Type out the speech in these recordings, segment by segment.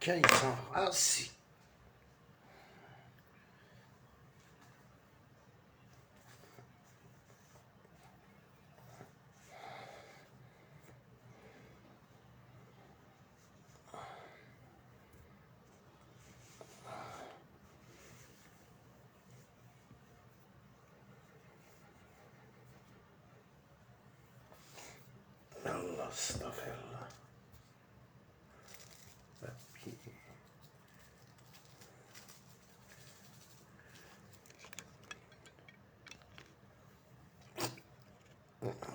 cas, ils sont assis. Allah, cette affaire-là.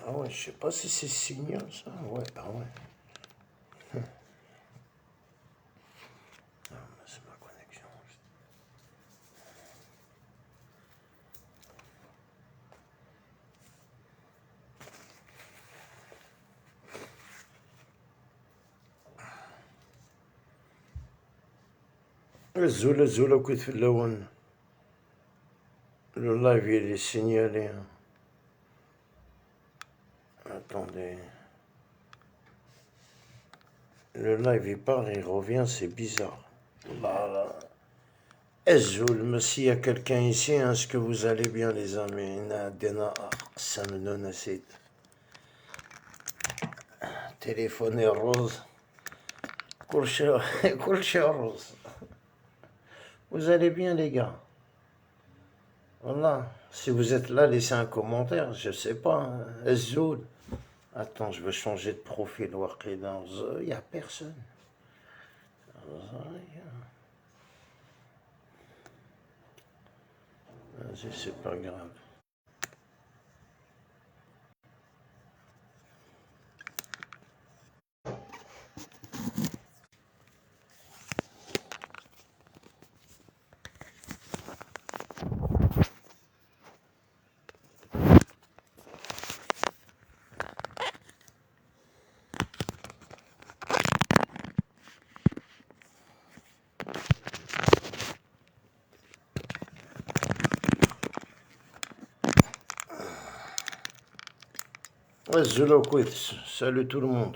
Ah ouais, je sais pas si c'est signal ça. Ouais, ah ouais. Ah, mais c'est ma connexion. الزولة كنت في اللون. Le live il est signalé. Hein. Attendez. Le live il part, il revient, c'est bizarre. Là, là. Ezzoul, s'il y a quelqu'un ici, hein, est-ce que vous allez bien les amis? Nadena Samnon Nassid. Téléphone est rose. Coulche rose. Vous allez bien les gars? Voilà. Si vous êtes là, laissez un commentaire, je sais pas. Hein. Ezzoul. Attends, je veux changer de profil. Il n'y a personne. Vas-y, c'est pas grave. Ezzoul, salut tout le monde.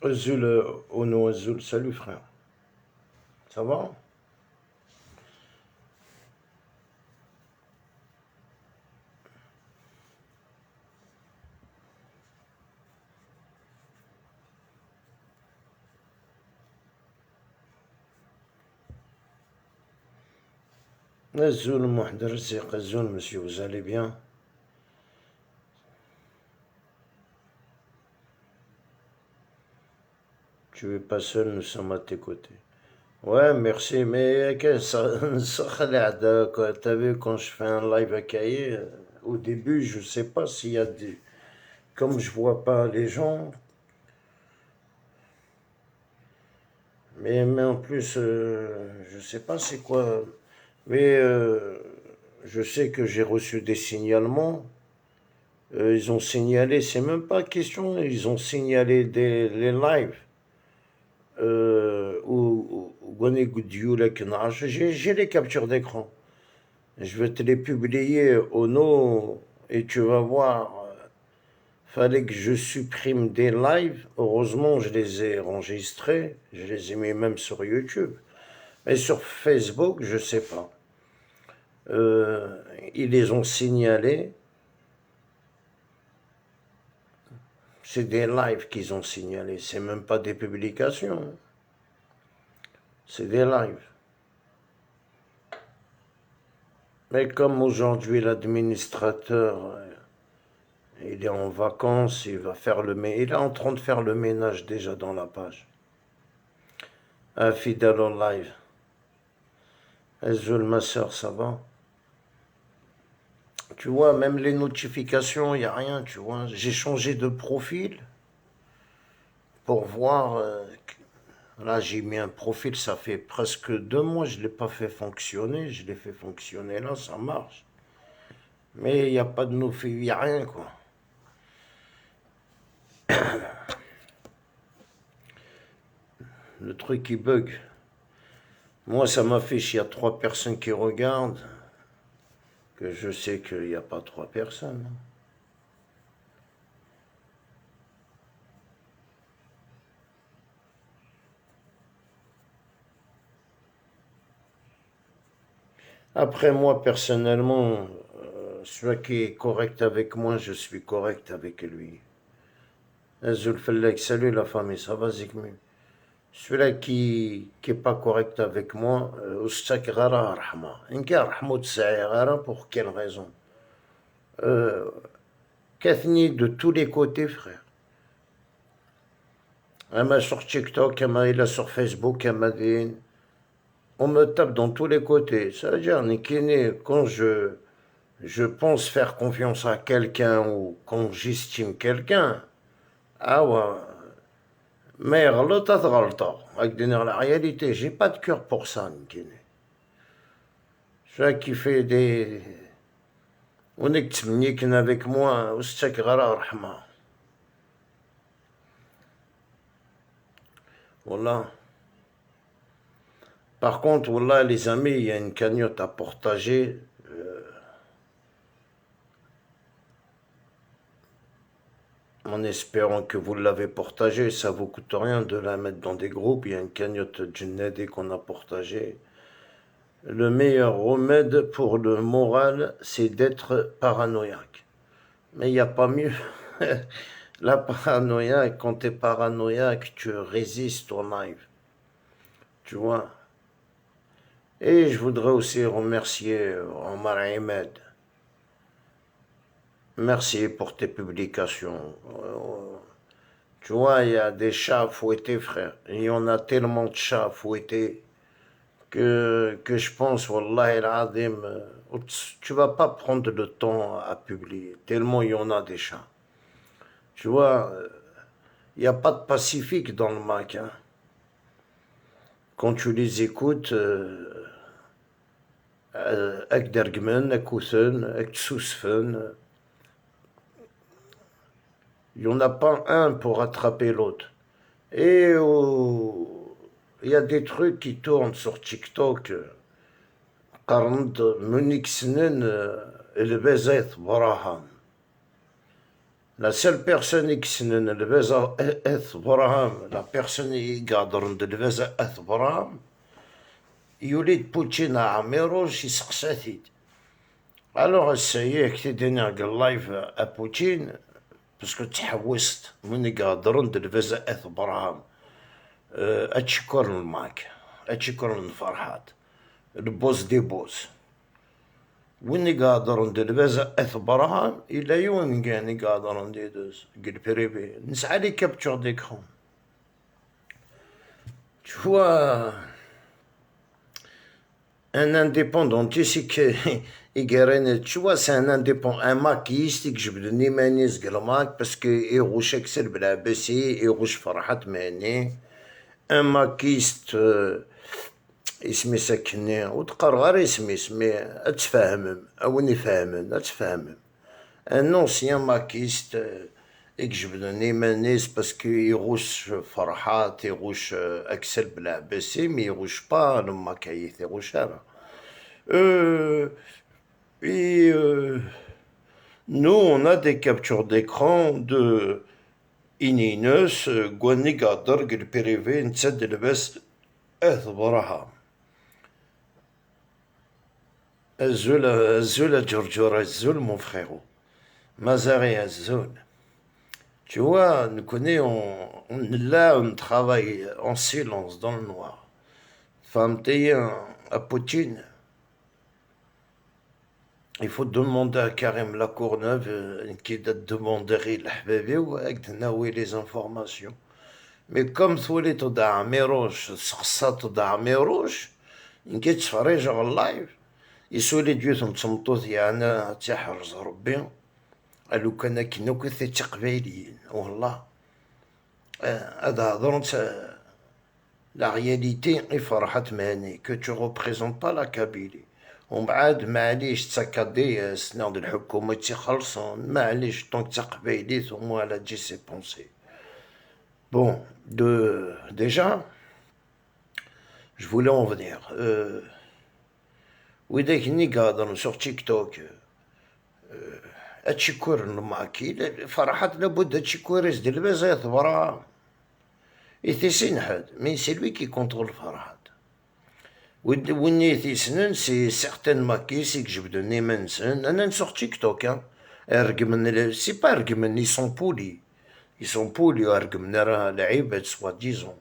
Ezzoul, Ono Ezzoul, salut frère. Ça va? Ezzoul, Mohder Zik, Ezzoul, monsieur, vous allez bien? Tu es pas seul, nous sommes à tes côtés. Ouais, merci, mais t'as vu quand je fais un live à Cahiers, au début, je sais pas s'il y a des... Comme je vois pas les gens, mais en plus, je sais pas c'est quoi, mais je sais que j'ai reçu des signalements, ils ont signalé, c'est même pas question, ils ont signalé les lives. J'ai les captures d'écran. Je vais te les publier au nom et tu vas voir. Fallait que je supprime des lives. Heureusement, je les ai enregistrés. Je les ai mis même sur YouTube. Mais sur Facebook, je sais pas. Ils les ont signalés. C'est des lives qu'ils ont signalés. C'est même pas des publications. C'est des lives. Mais comme aujourd'hui l'administrateur, il est en vacances, il est en train de faire le ménage déjà dans la page. Fidèle en live. Azul, ma soeur, ça va? Tu vois, même les notifications, il n'y a rien, tu vois. J'ai changé de profil. pour voir. Là, j'ai mis un profil, ça fait presque 2 mois, je ne l'ai pas fait fonctionner. Je l'ai fait fonctionner là, ça marche. Mais il n'y a pas de nouveau, il n'y a rien, quoi. Le truc, il bug. Moi, ça m'affiche, il y a 3 personnes qui regardent, que je sais qu'il n'y a pas 3 personnes. Après, moi, personnellement, celui qui est correct avec moi, je suis correct avec lui. Azul Fellek, salut la famille, ça va, Zikmi? Celui-là qui est pas correct avec moi, Oustak Gara Rahma. Inka Rahma Gara, pour quelle raison? Kathni de tous les côtés, frère. Elle m'a sur TikTok, elle a sur Facebook, elle m'a dit. On me tape dans tous les côtés. Ça veut dire, quand je pense faire confiance à quelqu'un ou quand j'estime quelqu'un, ah ouais, mais غلطة غلطة. Avec la réalité, j'ai pas de cœur pour ça, Nkini. Celui qui fait des. On est que avec moi, Oustak Gara Rahma. Voilà. Par contre, voilà, les amis, il y a une cagnotte à partager. En espérant que vous l'avez partagé, ça vous coûte rien de la mettre dans des groupes. Il y a une cagnotte d'une qu'on a partagée. Le meilleur remède pour le moral, c'est d'être paranoïaque. Mais il n'y a pas mieux. La paranoïaque, quand tu es paranoïaque, tu résistes au live. Tu vois. Et je voudrais aussi remercier Omar Ahmed. Merci pour tes publications. Tu vois, il y a des chats à fouetter, frère. Il y en a tellement de chats à fouetter que je pense, Wallah el Adim, tu vas pas prendre le temps à publier, tellement il y en a des chats. Tu vois, il n'y a pas de pacifique dans le Mac. Hein. Quand tu les écoutes, avec Dergman, avec Outhen, avec Sousfen, il n'y en a pas un pour rattraper l'autre. Et il y a des trucs qui tournent sur TikTok. قارنت منك سنين البازات براهم. La seule personne qui سنين البازا اث براهم, la personne qui قادر البازا اث براهم, يوليد بوتشينا عميروش يسقساتيد. الوغ السايق كي دينا اللايف بوتشين باسكو تحوست من قادرن البازا اث براهم. اتشكر الماك, اتشكر الفرحات. البوز دي بوز وين قادر ندير بازا اثبرها الى يوم كاني قادر ندير قل بريبي نسعى لي كابتشور ديكرون. Tu vois, un indépendantiste tu vois, c'est un indépendant, un maquiste qui جبد نيماني زقلماك باسكو يغوش اكسر بلعبسي يغوش فرحات ماني. Un maquiste اسمي ساكني وتقرا غير اسمي اتفاهمم وين يفهمن اتفاهمم. ان اونسيان ماكيست يجبدن ايمانيس باسكو يغوش فرحات يغوش اكسل بلعبسي مي يغوش با لما كايث يغوش هذا. Et nous, on a des captures d'écran de Ininus, Gwani Gadar, Gilperivé, Ntsad Lebes, Ethbaraha. Azul, Giorgio Azul, mon frérot. Mazaré Azul. Tu vois, nous connaissons, là, on travaille en silence, dans le noir. Femme à Poutine. Il faut demander à Karim Lacourneuve, qui a demandé les informations. Mais comme tu es tout d'Améroche, tout d'Améroche, il y a des gens live. يسولي ديوثم تصمتوث أنا تحرز ربي. قالو كان كي نوكث تقبايليين والله La réalité est فرحت مهني que tu représentes pas la Kabylie. ومن بعد معليش تسكدي سناض الحكومة تيخلصون معليش طونك تقبايلي ثم على تجي سي بونسي. Bon, déjà, je voulais en venir. وإذا كني قادر sur TikTok هادشي الماكي فرحت لابد هادشي كوريس ديال البازات برا يثيسين حد مي سي لوي كي كونترول فرحت وين يثيسنن سي سيغتان ماكيس يجبدو نيمانسن انا نسوق تيك توك رقمن سي با رقمن يسون بولي رقمنا راه لعيبات سوا ديزون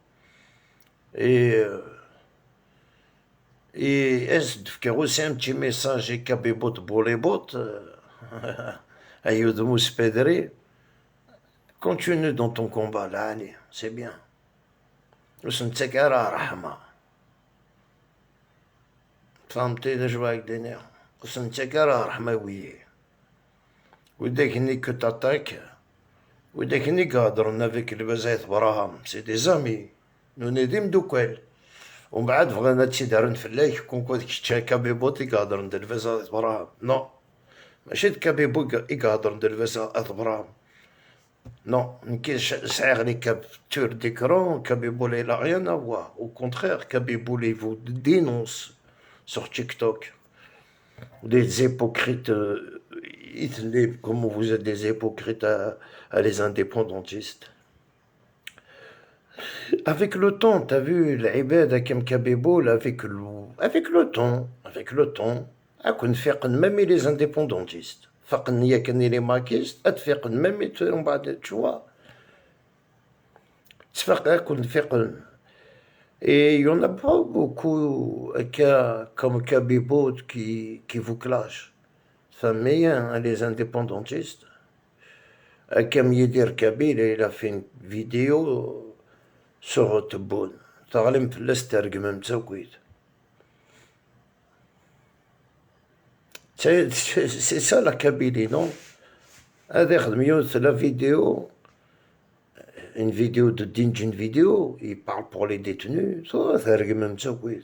اي دفكا aussi un petit message et kabibot bolibot ayoud mouspedri continue dans ton combat là allez c'est bien وسنتك راه رحمة فهمتي نجواك دينير وسنتك راه رحمة وياه وداك ني كو تاتاك وداك ني قادرون افيك البزايت براهم سي دي زامي نو نديم دوكال ومن بعد بغينا هادشي دارن فلاك كون كنت كابيبوت يقادر ندير البزايت براهم نو ماشي كابيبو يقادر ندير البزايت براهم Non, c'est les captures d'écran, Kabibou il n'a rien à voir. Au contraire, Kabibou il vous dénonce sur TikTok. Des hypocrites, comme vous êtes des hypocrites à les indépendantistes. Avec le temps, t'as vu l'Ibad Hakem Kabibou, avec le temps, même les indépendantistes. فقن يا كان لي ماكيست اتفقن ميم من بعد تشوا تفق كون فقن et il y en a pas beaucoup comme Kabibot qui vous clash mais les indépendantistes comme يدير كابيل il a fait une vidéo sur تبون تعلم في الاسترقم متوكيد C'est ça la Kabylie, non? La vidéo, une vidéo de Dinj, une vidéo, il parle pour les détenus, ça, c'est même ça, oui.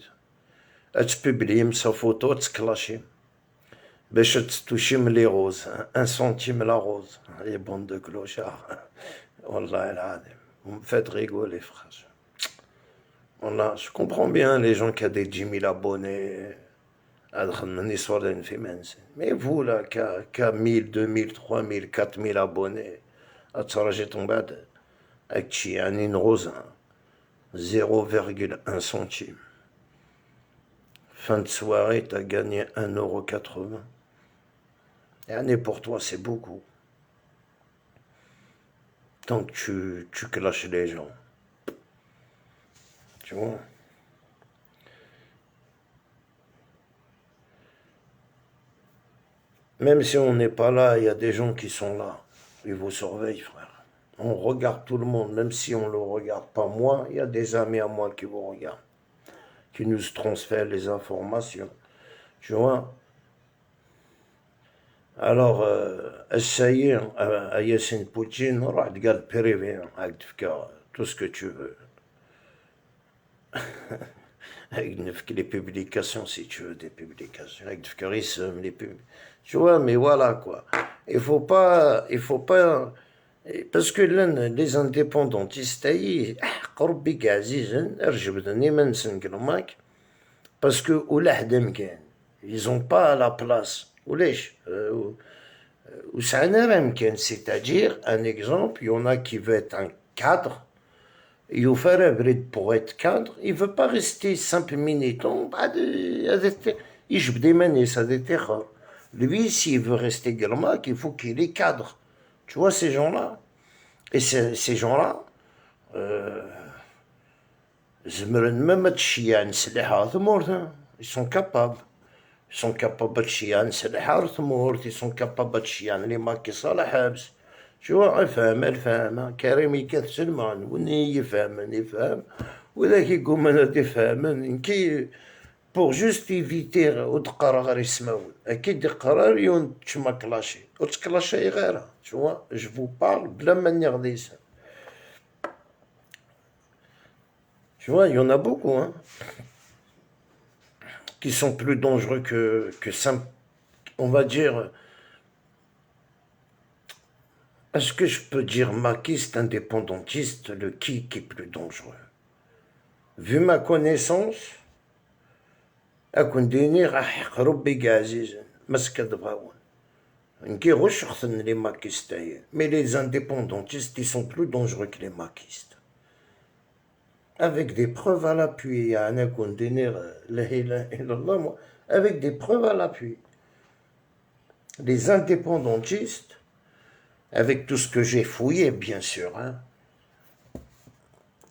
Tu publies sa photo, tu clashes. باش تتوشم لي روز 1 centime la rose les bandes de clochards والله العظيم vous me faites rigoler frère والله je comprends bien les gens qui ont des 10 000 abonnés mais vous là qui a 1000 2000 3000 4000 abonnés تراجي ton بعد هادشي يعني une rose 0,1 centime fin de soirée t'as gagné 1,80 €. Et pour toi, c'est beaucoup. Tant que tu clashes les gens. Tu vois? Même si on n'est pas là, il y a des gens qui sont là. Ils vous surveillent, frère. On regarde tout le monde, même si on ne le regarde pas moi, il y a des amis à moi qui vous regardent, qui nous transfèrent les informations. Tu vois? Alors, essayer à Yassine Poutine, regarde privé, avec tout ce que tu veux. Avec les publications, si tu veux, des publications. Avec les pubs. Tu vois, mais voilà quoi. Il faut pas. Parce que là, les indépendantistes, parce que ils n'ont pas la place. C'est-à-dire, un exemple, il y en a qui veut être un cadre, pour être cadre, il ne veut pas rester simple militant, lui, s'il veut rester Gelmak, il faut qu'il est cadre. Tu vois, ces gens-là. Et ces gens-là, ils sont capables. Ils sont capables de chier ils sont capables de chier les maquis à la habs. Tu vois, الفهم كريم يكثر المعنى وني يفهم وذاك يقوم انا تفهم كي pour juste éviter وتقرا غير يسمعون اكيد قرار يون تشما كلاشي وتكلاشي غيرها tu vois je vous parle بلا ما نغديس Tu vois, il y en a beaucoup, hein, qui sont plus dangereux que simple. On va dire, est-ce que je peux dire maquiste, indépendantiste, le qui est plus dangereux? Vu ma connaissance, أكون ديني راح يقرب بك عزيزا مسكت بغاون نكي غوش خصن لي ماكيست mais les indépendantistes ils sont plus dangereux que les maquistes avec des preuves à l'appui أنا كون ديني لا إله إلا الله avec des preuves à l'appui les indépendantistes avec tout ce que j'ai fouillé bien sûr hein,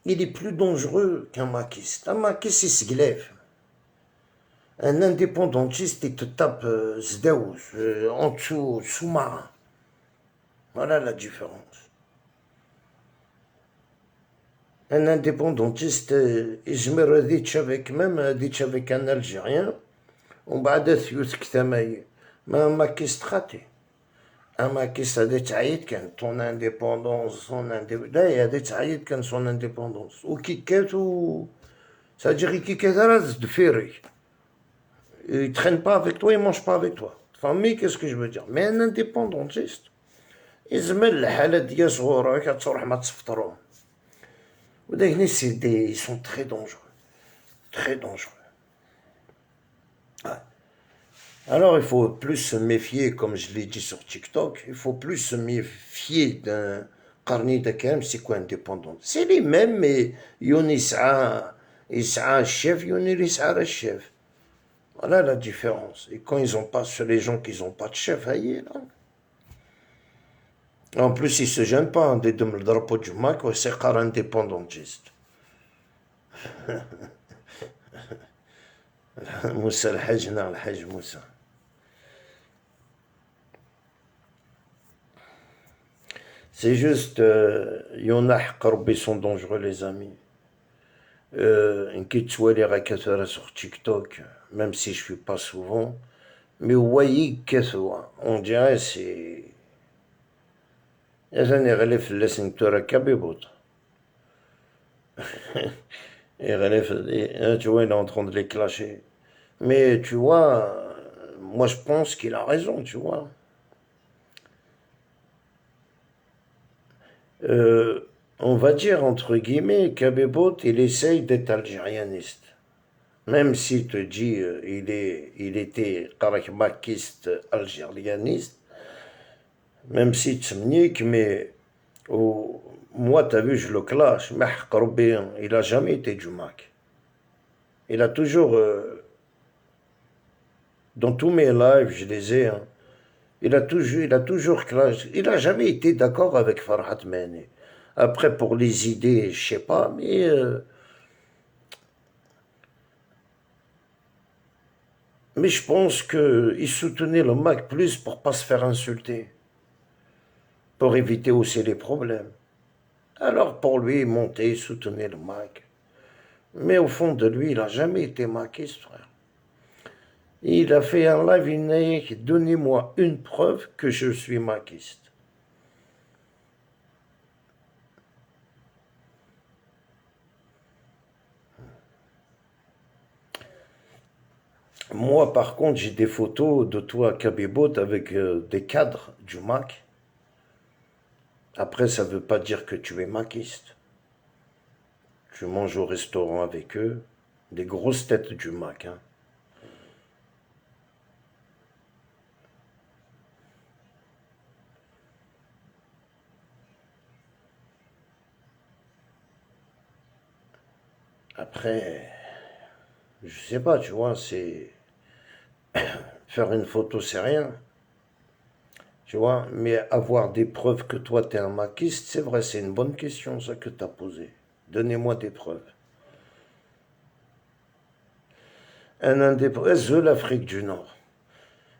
il est plus dangereux qu'un maquiste un maquiste il se glaive. Un indépendantiste, il te tape Zdaouz, en dessous, sous-marin. Voilà la différence. Un indépendantiste, يجمر هذيك avec même هذيك avec un Algérien, ومن بعد ثيوث كثماي ما ماكيست خاطي. أما كيس هذا تعيد كان ton indépendance, son indépendance. لا هذا تعيد كان son indépendance. وكي كاتو c'est-à-dire كي كات راه دفيري. Il ne traîne pas avec toi, il ne mange pas avec toi. Famille, qu'est-ce que je veux dire? Mais un indépendantiste, يزمل الحالة ديال صغورك تروح ما تفطرهم. وداك ils sont très dangereux. Très dangereux. Ouais. Alors il faut plus se méfier, comme je l'ai dit sur TikTok, il faut plus se méfier d'un قرني داك c'est quoi indépendant? C'est les mêmes, mais يون يسعى الشيف يون يسعى الشيف. Voilà la différence. Et quand ils ont pas, les gens qui n'ont pas de chef, aïe, là. En plus, ils se gênent pas, des le drapeau du Mac, c'est car indépendantiste. Moussa al-Hajj, non, al-Hajj Moussa. C'est juste, il y en a qui sont dangereux, les amis. Qui tu les raquetteurs sur TikTok, même si je suis pas souvent, mais voyez que on dirait c'est يا يغلف اللسن تورا كابيبوت يغلف tu vois il est en train de les clasher mais tu vois moi je pense qu'il a raison tu vois on va dire entre guillemets Kabebot il essaye d'être algérianiste même s'il te dit il était karakmakiste algérianiste même si tu me niques, mais moi, tu as vu, je le clash, il n'a jamais été du Mac. Il a toujours, dans tous mes lives, je les ai, hein, il a toujours clash. Il n'a jamais été d'accord avec Farhat Mene. Après, pour les idées, je sais pas, mais je pense qu'il soutenait le Mac plus pour pas se faire insulter. Pour éviter aussi les problèmes. Alors pour lui, monter, soutenir le Mac. Mais au fond de lui, il n'a jamais été maquiste, frère. Il a fait un live, il n'a dit, donnez-moi une preuve que je suis maquiste. Moi, par contre, j'ai des photos de toi à Kabibot avec des cadres du Mac. Après, ça ne veut pas dire que tu es maquiste. Tu manges au restaurant avec eux, des grosses têtes du Mac. Hein. Après, je sais pas, tu vois, c'est... Faire une photo, c'est rien. Tu vois, mais avoir des preuves que toi, tu es un maquiste, c'est vrai, c'est une bonne question, ça, que tu as posée. Donnez-moi des preuves. Un indépendantiste, l'Afrique du Nord.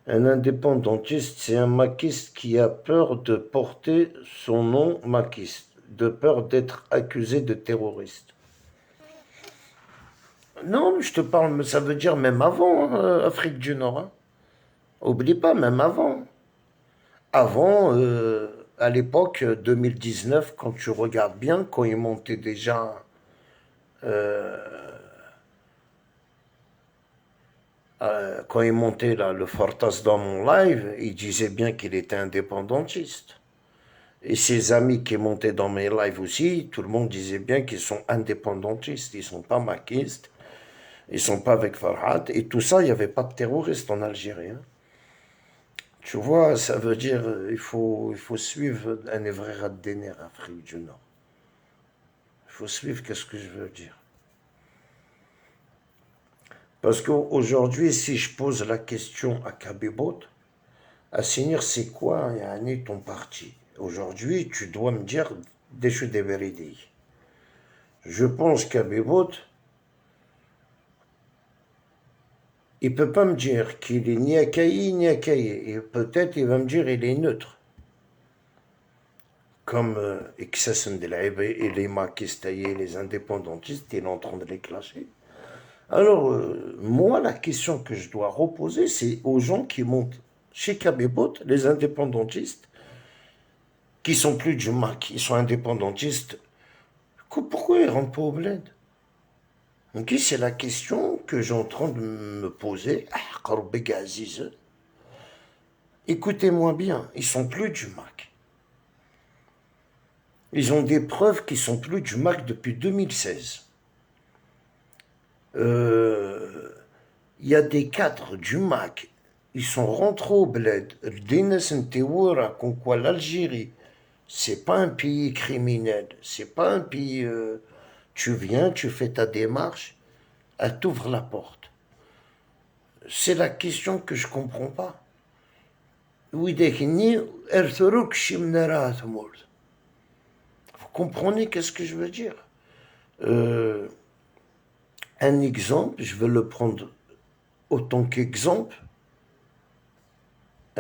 Un indépendantiste, c'est un maquiste qui a peur de porter son nom maquiste, de peur d'être accusé de terroriste. Non, mais je te parle, mais ça veut dire même avant, hein, Afrique du Nord. Hein. Oublie pas, même avant. Avant, à l'époque 2019, quand tu regardes bien, quand ils montaient déjà quand il montait là, le Fortas dans mon live, il disait bien qu'il était indépendantiste. Et ses amis qui montaient dans mes lives aussi, tout le monde disait bien qu'ils sont indépendantistes, ils ne sont pas maquistes, ils ne sont pas avec Farhat. Et tout ça, il n'y avait pas de terroristes en Algérie. Hein. Tu vois, ça veut dire il faut suivre un vrai rat de nerfs Afrique du Nord. Il faut suivre qu'est-ce que je veux dire. Parce qu'aujourd'hui, si je pose la question à Kabibot, Assinir, c'est quoi yani, ton parti? Aujourd'hui, tu dois me dire des choses de vérité. Je pense qu'Abibot, il ne peut pas me dire qu'il est ni Akaï ni Akaï. Et peut-être il va me dire qu'il est neutre. Comme Xassen Delaïbe et les maquistes et les indépendantistes, il est en train de les clasher. Alors, moi, la question que je dois reposer, c'est aux gens qui montent chez Kabibot, les indépendantistes, qui sont plus du MAC, ils sont indépendantistes. Pourquoi ils rentrent pas au bled? Ok, c'est la question que j'ai en train de me poser. Écoutez-moi bien, ils sont plus du MAC. Ils ont des preuves qu'ils sont plus du MAC depuis 2016. Il y a des cadres du MAC, ils sont rentrés au bled. Comme quoi l'Algérie, c'est pas un pays criminel, c'est pas un pays. Tu viens, tu fais ta démarche, elle t'ouvre la porte. C'est la question que je comprends pas. Vous comprenez qu'est-ce que je veux dire? Un exemple, je vais le prendre autant qu'exemple.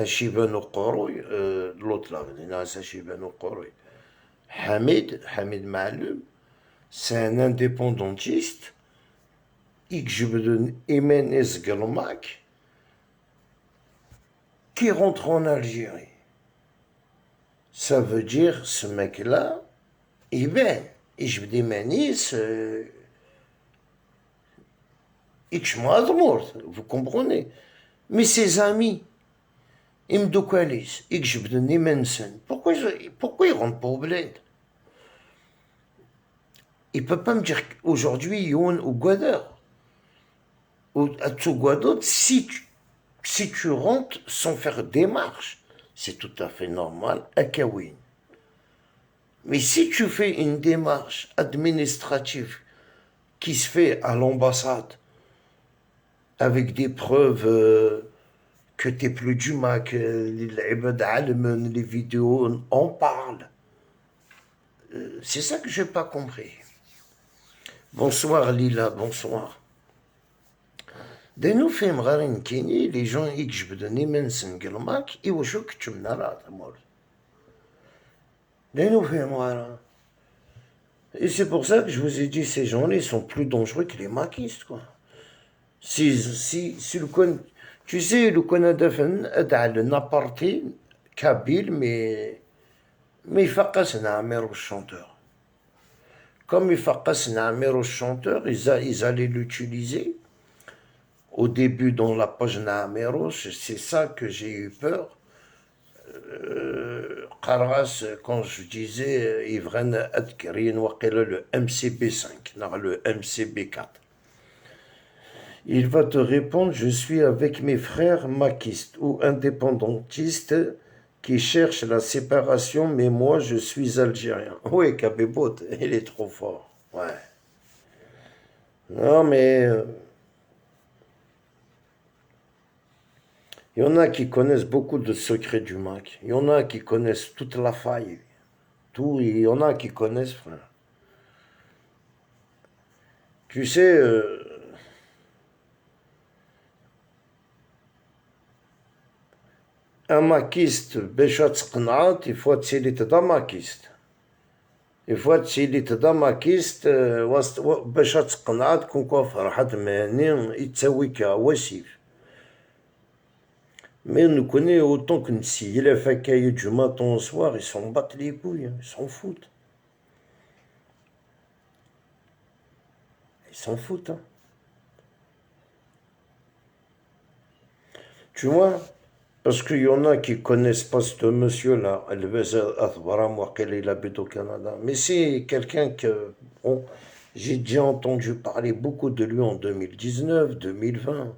Shiban Okoroy, l'autre là, c'est Shiban Okoroy. Hamid Maloum, c'est un indépendantiste. Je veux donner Emenez Galmak, qui rentre en Algérie. Ça veut dire, ce mec-là, il vient. Et je veux dire, Manis, vous comprenez? Mais ses amis, ils me disent, et que je veux donner Mensen. Pourquoi ils rentrent pas au bled? Il ne peut pas me dire qu'aujourd'hui, Yon ou Guadar, ou à Tsuguadot, si tu rentres sans faire démarche, c'est tout à fait normal à Kawin. Mais si tu fais une démarche administrative qui se fait à l'ambassade, avec des preuves que tu n'es plus du MAC, les vidéos en parlent. C'est ça que je n'ai pas compris. Bonsoir Lila, bonsoir. De nous faisons rarin kini, les gens ils je donner mensen gelmak, ils vont que tu me narrates moi. De nous faisons rarin. Et c'est pour ça que je vous ai dit, ces gens-là, ils sont plus dangereux que les maquistes, quoi. Si le tu sais, le Canada fait le naparté, kabyle, mais il fait Namer au chanteur. Comme il fait Namer au chanteur, ils allaient l'utiliser. Au début, dans la page Nameros, c'est ça que j'ai eu peur. Qaras, quand je disais, Ivren Adkirin, le MCB5, non, le MCB4. Il va te répondre, je suis avec mes frères maquistes ou indépendantistes qui cherchent la séparation, mais moi je suis algérien. Oui, Kabebot, il est trop fort. Ouais. Non, mais il y en a qui connaissent beaucoup de secrets du MAC. Il y en a qui connaissent toute la faille. Tout, il y en a qui connaissent, frère. Tu sais, un maquiste, il faut être un maquiste. Il faut être un maquiste, باش تقنعت كون كوا فرحت مهني يتسوي كواسيف. Mais on nous connaît autant que si il a fait cahier du matin au soir, ils s'en battent les couilles, ils s'en foutent. Ils s'en foutent, hein. Tu vois? Parce qu'il y en a qui connaissent pas ce monsieur-là, Elbez Athbaram, il habite au Canada. Mais c'est quelqu'un que j'ai déjà entendu parler beaucoup de lui en 2019, 2020.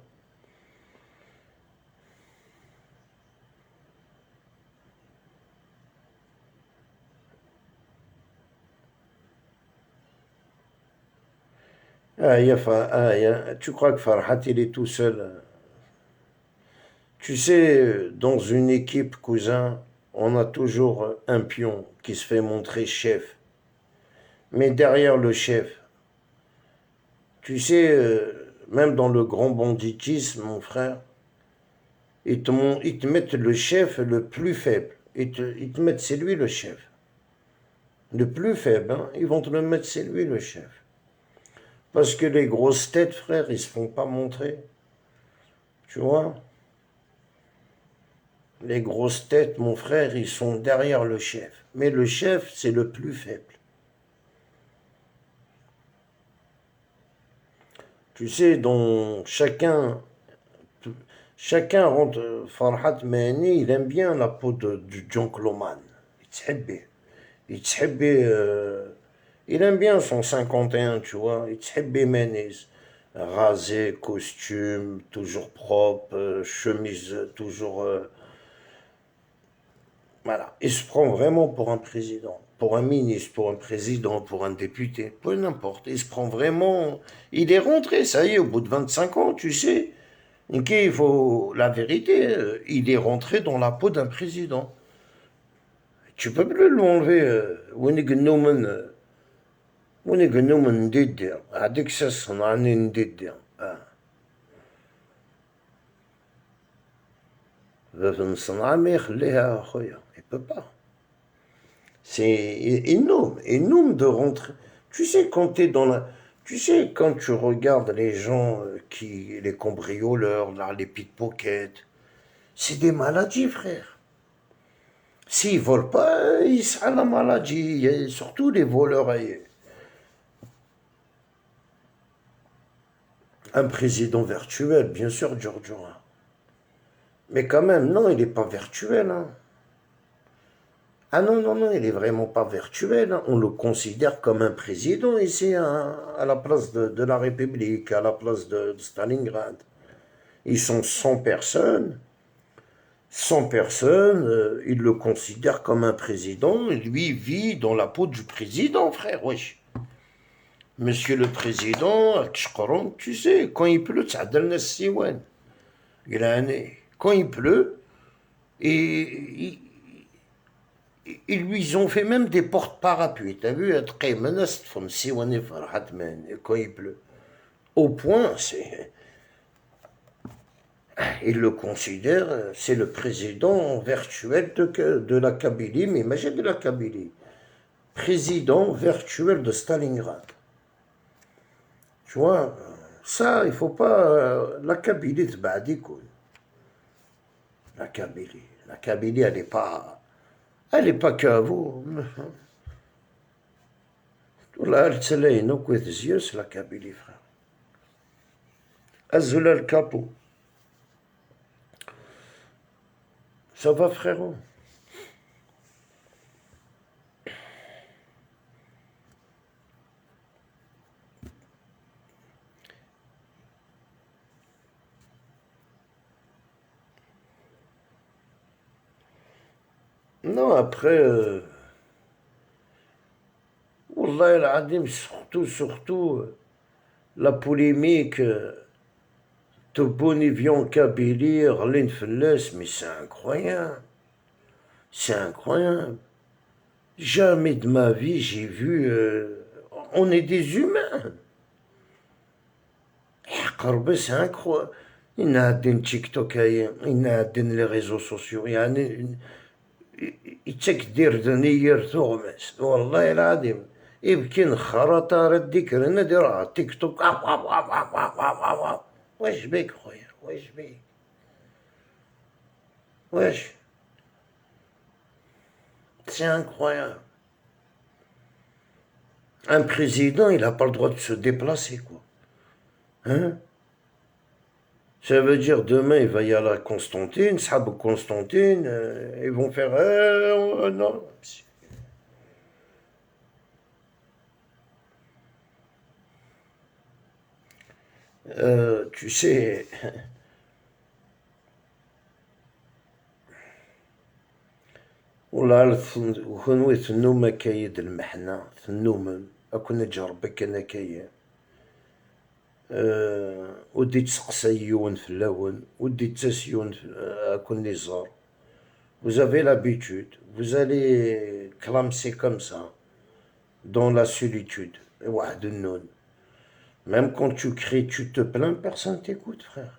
Tu crois que Farhat, il est tout seul? Tu sais, dans une équipe, cousin, on a toujours un pion qui se fait montrer chef. Mais derrière le chef, tu sais, même dans le grand banditisme, mon frère, ils te mettent le chef le plus faible. Ils te mettent, c'est lui le chef. Le plus faible, hein, ils vont te le mettre, c'est lui le chef. Parce que les grosses têtes, frère, ils se font pas montrer. Tu vois? Les grosses têtes, mon frère, ils sont derrière le chef. Mais le chef, c'est le plus faible. Tu sais, chacun rentre. Farhat Mehni, il aime bien la peau du gentleman. Il aime bien son 51, tu vois. Il Menis. Rasé, costume, toujours propre, chemise toujours. Voilà. Il se prend vraiment pour un président, pour un ministre, pour un président, pour un député, peu n'importe. Il se prend vraiment. Il est rentré, ça y est, au bout de 25 ans, tu sais. Ok, il faut la vérité. Il est rentré dans la peau d'un président. Tu peux plus l'enlever. ونقنوم ندير هذيك صنعني ندير نصنع ما يخليها اخويا il peut pas. C'est énorme de rentrer. Tu sais quand t'es dans la tu sais quand tu regardes les gens les cambrioleurs là, les pickpockets, c'est des maladies, frère. S'ils volent pas, ils sont à la maladie, surtout les voleurs. Un président virtuel, bien sûr, Giorgio. Mais quand même, non, il n'est pas virtuel. Hein. Ah non, non, non, il est vraiment pas virtuel. Hein. On le considère comme un président ici, hein, à la place de la République, à la place de Stalingrad. Ils sont 100 personnes. 100 personnes, ils le considèrent comme un président. Et lui vit dans la peau du président, frère, wesh. Monsieur le Président, tu sais, quand il pleut, ça donne le siwan. Quand il pleut, et ils lui ont fait même des portes-parapluies. T'as vu, quand il pleut. Au point, il le considère, c'est le président virtuel de la Kabylie, mais imagine de la Kabylie. Président virtuel de Stalingrad. Tu vois, ça, il faut pas. La Kabylie, la Kabylie. La Kabylie, elle n'est pas. Elle n'est pas qu'à vous. Là, elle se lève, nous, les yeux, c'est la Kabylie, frère. Azoula le capot. Ça va, frérot? Non, après, Wallah el-Adim, surtout, la polémique de Bonivion Kabylie, Rlin Felles, mais c'est incroyable. C'est incroyable. Jamais de ma vie j'ai vu. On est des humains. C'est incroyable. Il y a des TikTok, il y a des réseaux sociaux. يتكدير دنيير تغمس والله العظيم يمكن خرطة الذكر نديرها تيك توك واش بيك خويا واش بيك واش c'est incroyable. Un président, il n'a pas le droit de se déplacer, quoi. Hein? Ça veut dire demain, il va y aller à Constantine, Sahab Constantine, ils vont faire non. Tu sais, والله وخنوي ثنوما كايد المحنة ثنوما أكون نجربك أنا كاين ودي تسقسي يون في اللون ودي تسيون أكون نزار. Vous avez l'habitude, vous allez clamser comme ça, dans la solitude. واحد النون. Même quand tu cries, tu te plains, personne t'écoute, frère.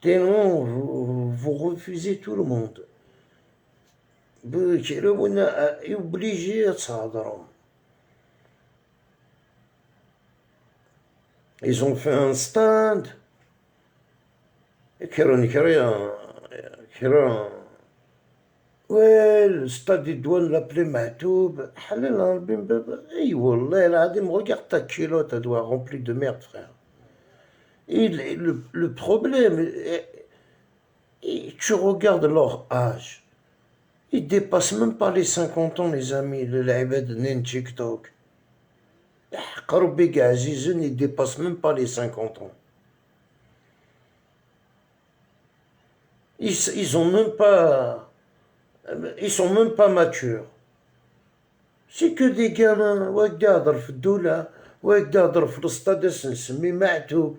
Tellement vous refusez tout le monde. est obligé à تهضروا. Ils ont fait un stand. Ouais, le stade des douanes l'appelait Mahtoub. Aïe, wallah, العظيم, regarde ta culotte, elle doit remplir de merde, frère. Et le problème, tu regardes leur âge. Ils dépassent même pas les 50 ans, les amis, le l'ibad de TikTok. Karoubega Azizen, ils dépassent même pas les 50 ans. Ils ont même pas. Ils sont même pas matures. C'est que des gamins. Ouagdadr fdoula, ouagdadr fl-stade nsemmi Mahtoub.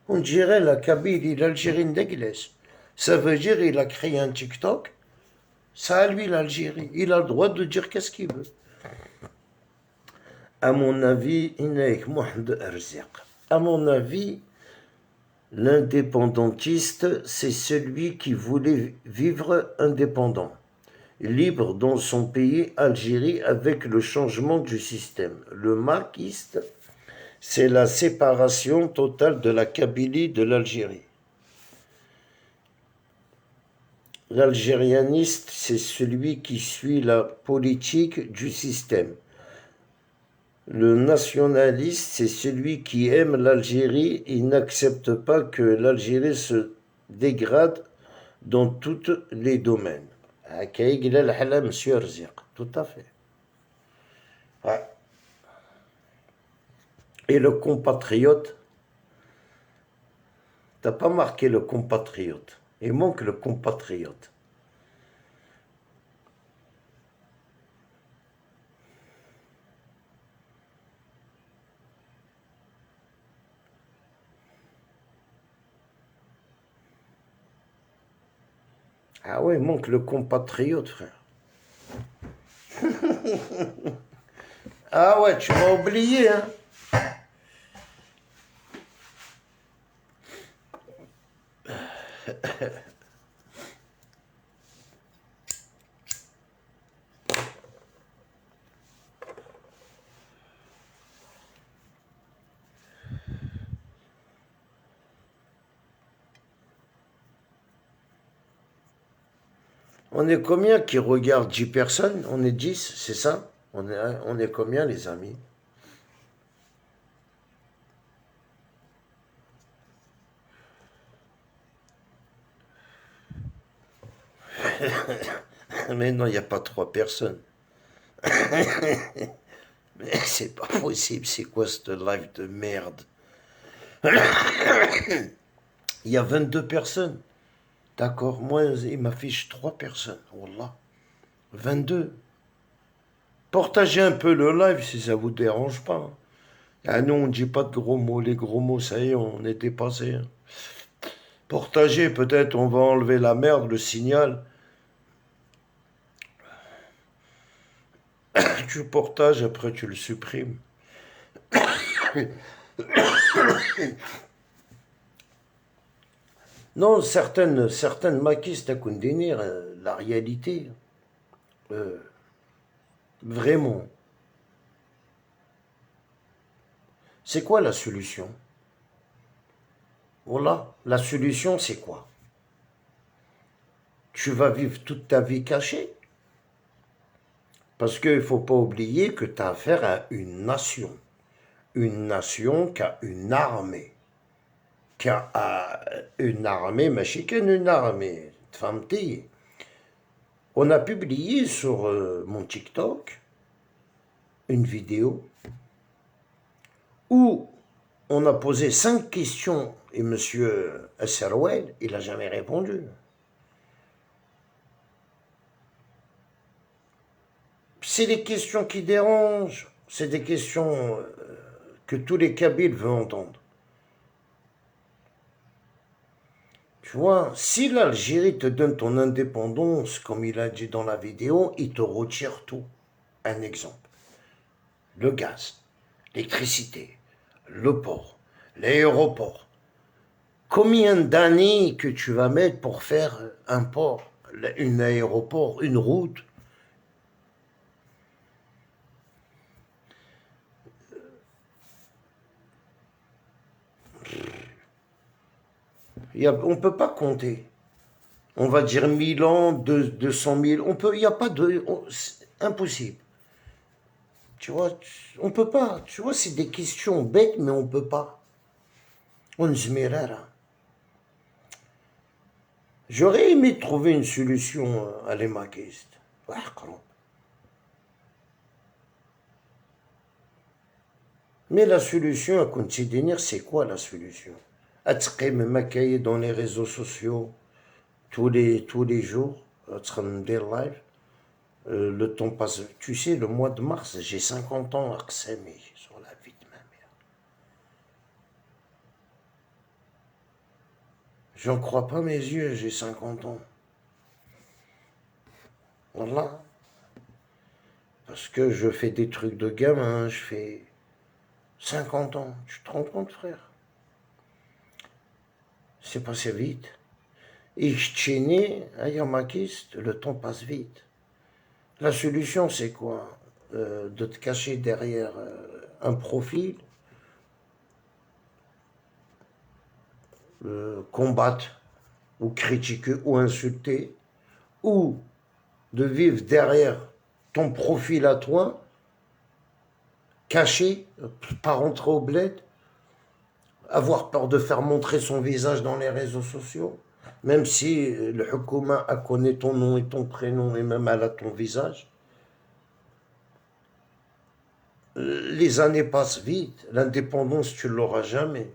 On dirait la Kabylie, l'Algérie d'Egles. Ça veut dire qu'il a créé un TikTok. Ça à lui l'Algérie. Il a le droit de dire qu'est-ce qu'il veut. À mon avis, l'indépendantiste, c'est celui qui voulait vivre indépendant, libre dans son pays, Algérie, avec le changement du système. Le marquiste, c'est la séparation totale de la Kabylie de l'Algérie. L'algérianiste, c'est celui qui suit la politique du système. Le nationaliste, c'est celui qui aime l'Algérie et n'accepte pas que l'Algérie se dégrade dans tous les domaines. Monsieur Rzir, tout à fait. Ouais. Et le compatriote, t'as pas marqué le compatriote. Il manque le compatriote. Ah ouais, il manque le compatriote, frère. Ah ouais, tu m'as oublié, hein. On est combien qui regardent 10 personnes? On est 10, c'est ça? On est combien, les amis? Mais non, il n'y a pas 3 personnes. Mais c'est pas possible, c'est quoi cette live de merde? Il y a 22 personnes. D'accord, moi, il m'affiche 3 personnes. Wallah. 22. Partagez un peu le live si ça vous dérange pas. Ah non, on ne dit pas de gros mots. Les gros mots, ça y est, on est dépassé. Partagez, peut-être, on va enlever la merde, le signal. Tu le partages, après tu le supprimes. Non, certaines maquistes à Koundénir, la réalité, vraiment. C'est quoi la solution? Voilà, la solution c'est quoi? Tu vas vivre toute ta vie cachée? Parce qu'il ne faut pas oublier que tu as affaire à une nation. Une nation qui a une armée. qui a une armée, ماشي كان une armée, فهمتي. On a publié sur mon TikTok une vidéo où on a posé 5 questions et monsieur Asserwell, il n'a jamais répondu. C'est des questions qui dérangent, c'est des questions que tous les Kabyles veulent entendre. Tu vois, si l'Algérie te donne ton indépendance, comme il a dit dans la vidéo, il te retire tout. Un exemple, le gaz, l'électricité, le port, l'aéroport. Combien d'années que tu vas mettre pour faire un port, un aéroport, une route? On ne peut pas compter. On va dire 1000 ans, 200 000. Il n'y a pas de... C'est impossible. Tu vois, on ne peut pas. Tu vois, c'est des questions bêtes, mais on ne peut pas. On ne. J'aurais aimé trouver une solution à l'Emakist. Mais la solution à continuer, c'est quoi la solution? Atqi me maquiller dans les réseaux sociaux tous les jours, des live. Le temps passe. Tu sais, le mois de mars, j'ai 50 ans à Ksami, sur la vie de ma mère. J'en crois pas mes yeux, j'ai 50 ans. Voilà. Parce que je fais des trucs de gamin, je fais 50 ans. Tu te rends compte, frère? C'est passé vite. Et je tiens à Yamakist, le temps passe vite. La solution, c'est quoi? De te cacher derrière un profil, combattre ou critiquer ou insulter, ou de vivre derrière ton profil à toi, caché, pas rentrer au bled, avoir peur de faire montrer son visage dans les réseaux sociaux, même si le Hukuma a connaît ton nom et ton prénom et même elle a ton visage. Les années passent vite, l'indépendance tu l'auras jamais.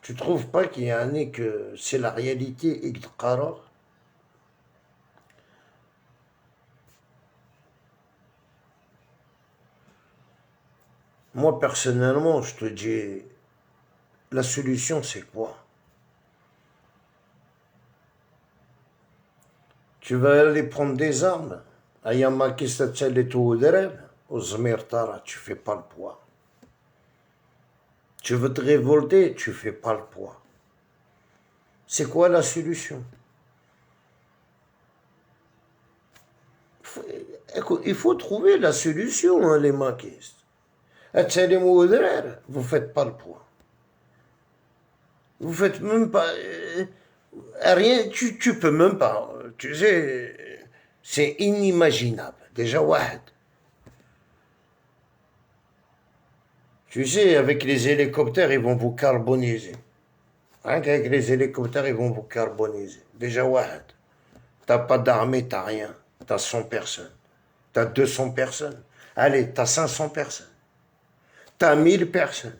Tu trouves pas qu'il y a un année que c'est la réalité et moi personnellement je te dis la solution c'est quoi? Tu vas aller prendre des armes. Ayama Kistatsel et tout au Zmirtara, tu fais pas le poids. Tu veux te révolter, tu fais pas le poids. C'est quoi la solution? Écoute, il faut trouver la solution, hein, les maquistes. Vous faites pas le poids. Vous faites même pas... rien, tu peux même pas. Tu sais, c'est inimaginable. Déjà, wahed. Tu sais, avec les hélicoptères, ils vont vous carboniser. Rien qu'avec les hélicoptères, ils vont vous carboniser. Déjà, wahed. T'as pas d'armée, t'as rien. T'as 100 personnes. T'as 200 personnes. Allez, t'as 500 personnes. T'as 1000 personnes.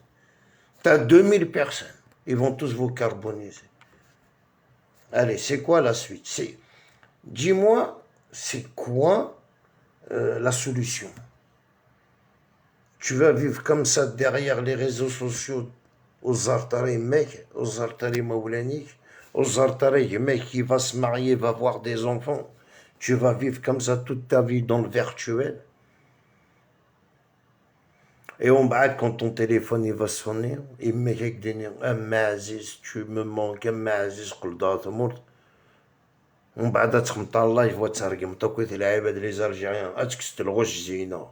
T'as 2000 personnes. Ils vont tous vous carboniser. Allez, c'est quoi la suite? Dis-moi, c'est quoi la solution? Tu vas vivre comme ça derrière les réseaux sociaux aux Zartari mec, aux Zartari Maoulani, aux Zartari mec qui va se marier, va avoir des enfants. Tu vas vivre comme ça toute ta vie dans le virtuel. Et on va, quand ton téléphone il va sonner, il me dit tu me manques, ومن بعد تخمط اللايف وترقم تاكوت العباد لي زالجيريان اتكست الغش زينة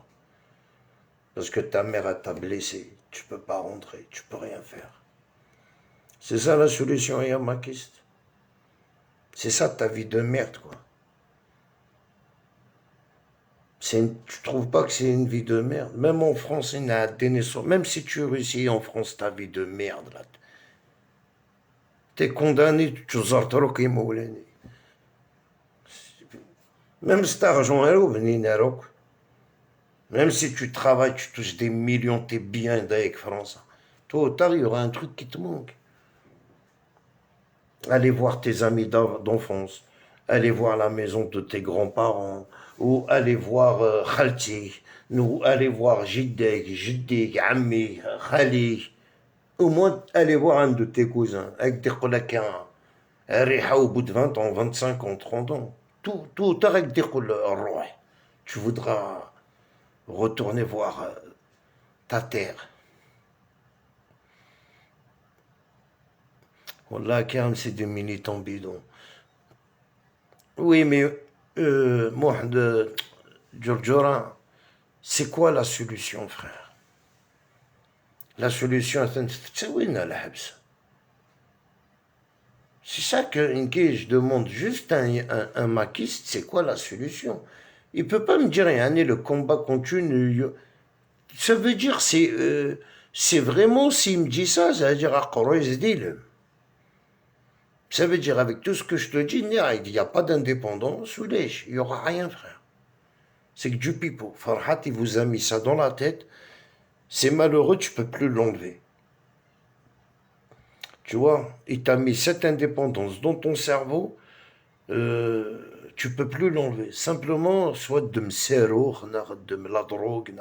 parce que ta mère t'a blessé, tu peux pas rentrer, tu peux rien faire. C'est ça la solution, Yamakist. C'est ça ta vie de merde, quoi. Tu trouves pas que c'est une vie de merde? Même en France, il y a des naissances. Même si tu réussis en France ta vie de merde, là, T'es condamné, tu zors trop qui moulani. Même si t'as argent, même si tu travailles, tu touches des millions, t'es bien avec France. Tôt ou tard, il y aura un truc qui te manque. Aller voir tes amis d'enfance, aller voir la maison de tes grands-parents, ou aller voir Khalti, ou aller voir Jiddek, Jiddik, Ammi, Khali, au moins aller voir un de tes cousins, avec des collègues riha au bout de 20 ans, 25 ans, 30 ans. Tout ou tard, avec des collègues, tu voudras retourner voir ta terre. Wallah, Karim, c'est des militants bidons. Oui, mais Mohd Djordjora, c'est quoi la solution, frère? La solution, c'est ça que je demande. Juste un maquiste, c'est quoi la solution? Il peut pas me dire, Yanné, le combat continue. Ça veut dire, c'est vraiment, s'il me dit ça, ça veut dire, ça veut dire, avec tout ce que je te dis, il n'y a pas d'indépendance, il n'y aura rien, frère. C'est que du pipeau. Farhat, il vous a mis ça dans la tête. C'est malheureux, tu peux plus l'enlever. Tu vois, il t'a mis cette indépendance dans ton cerveau, tu peux plus l'enlever. Simplement, soit de me serrer, de me la drogue,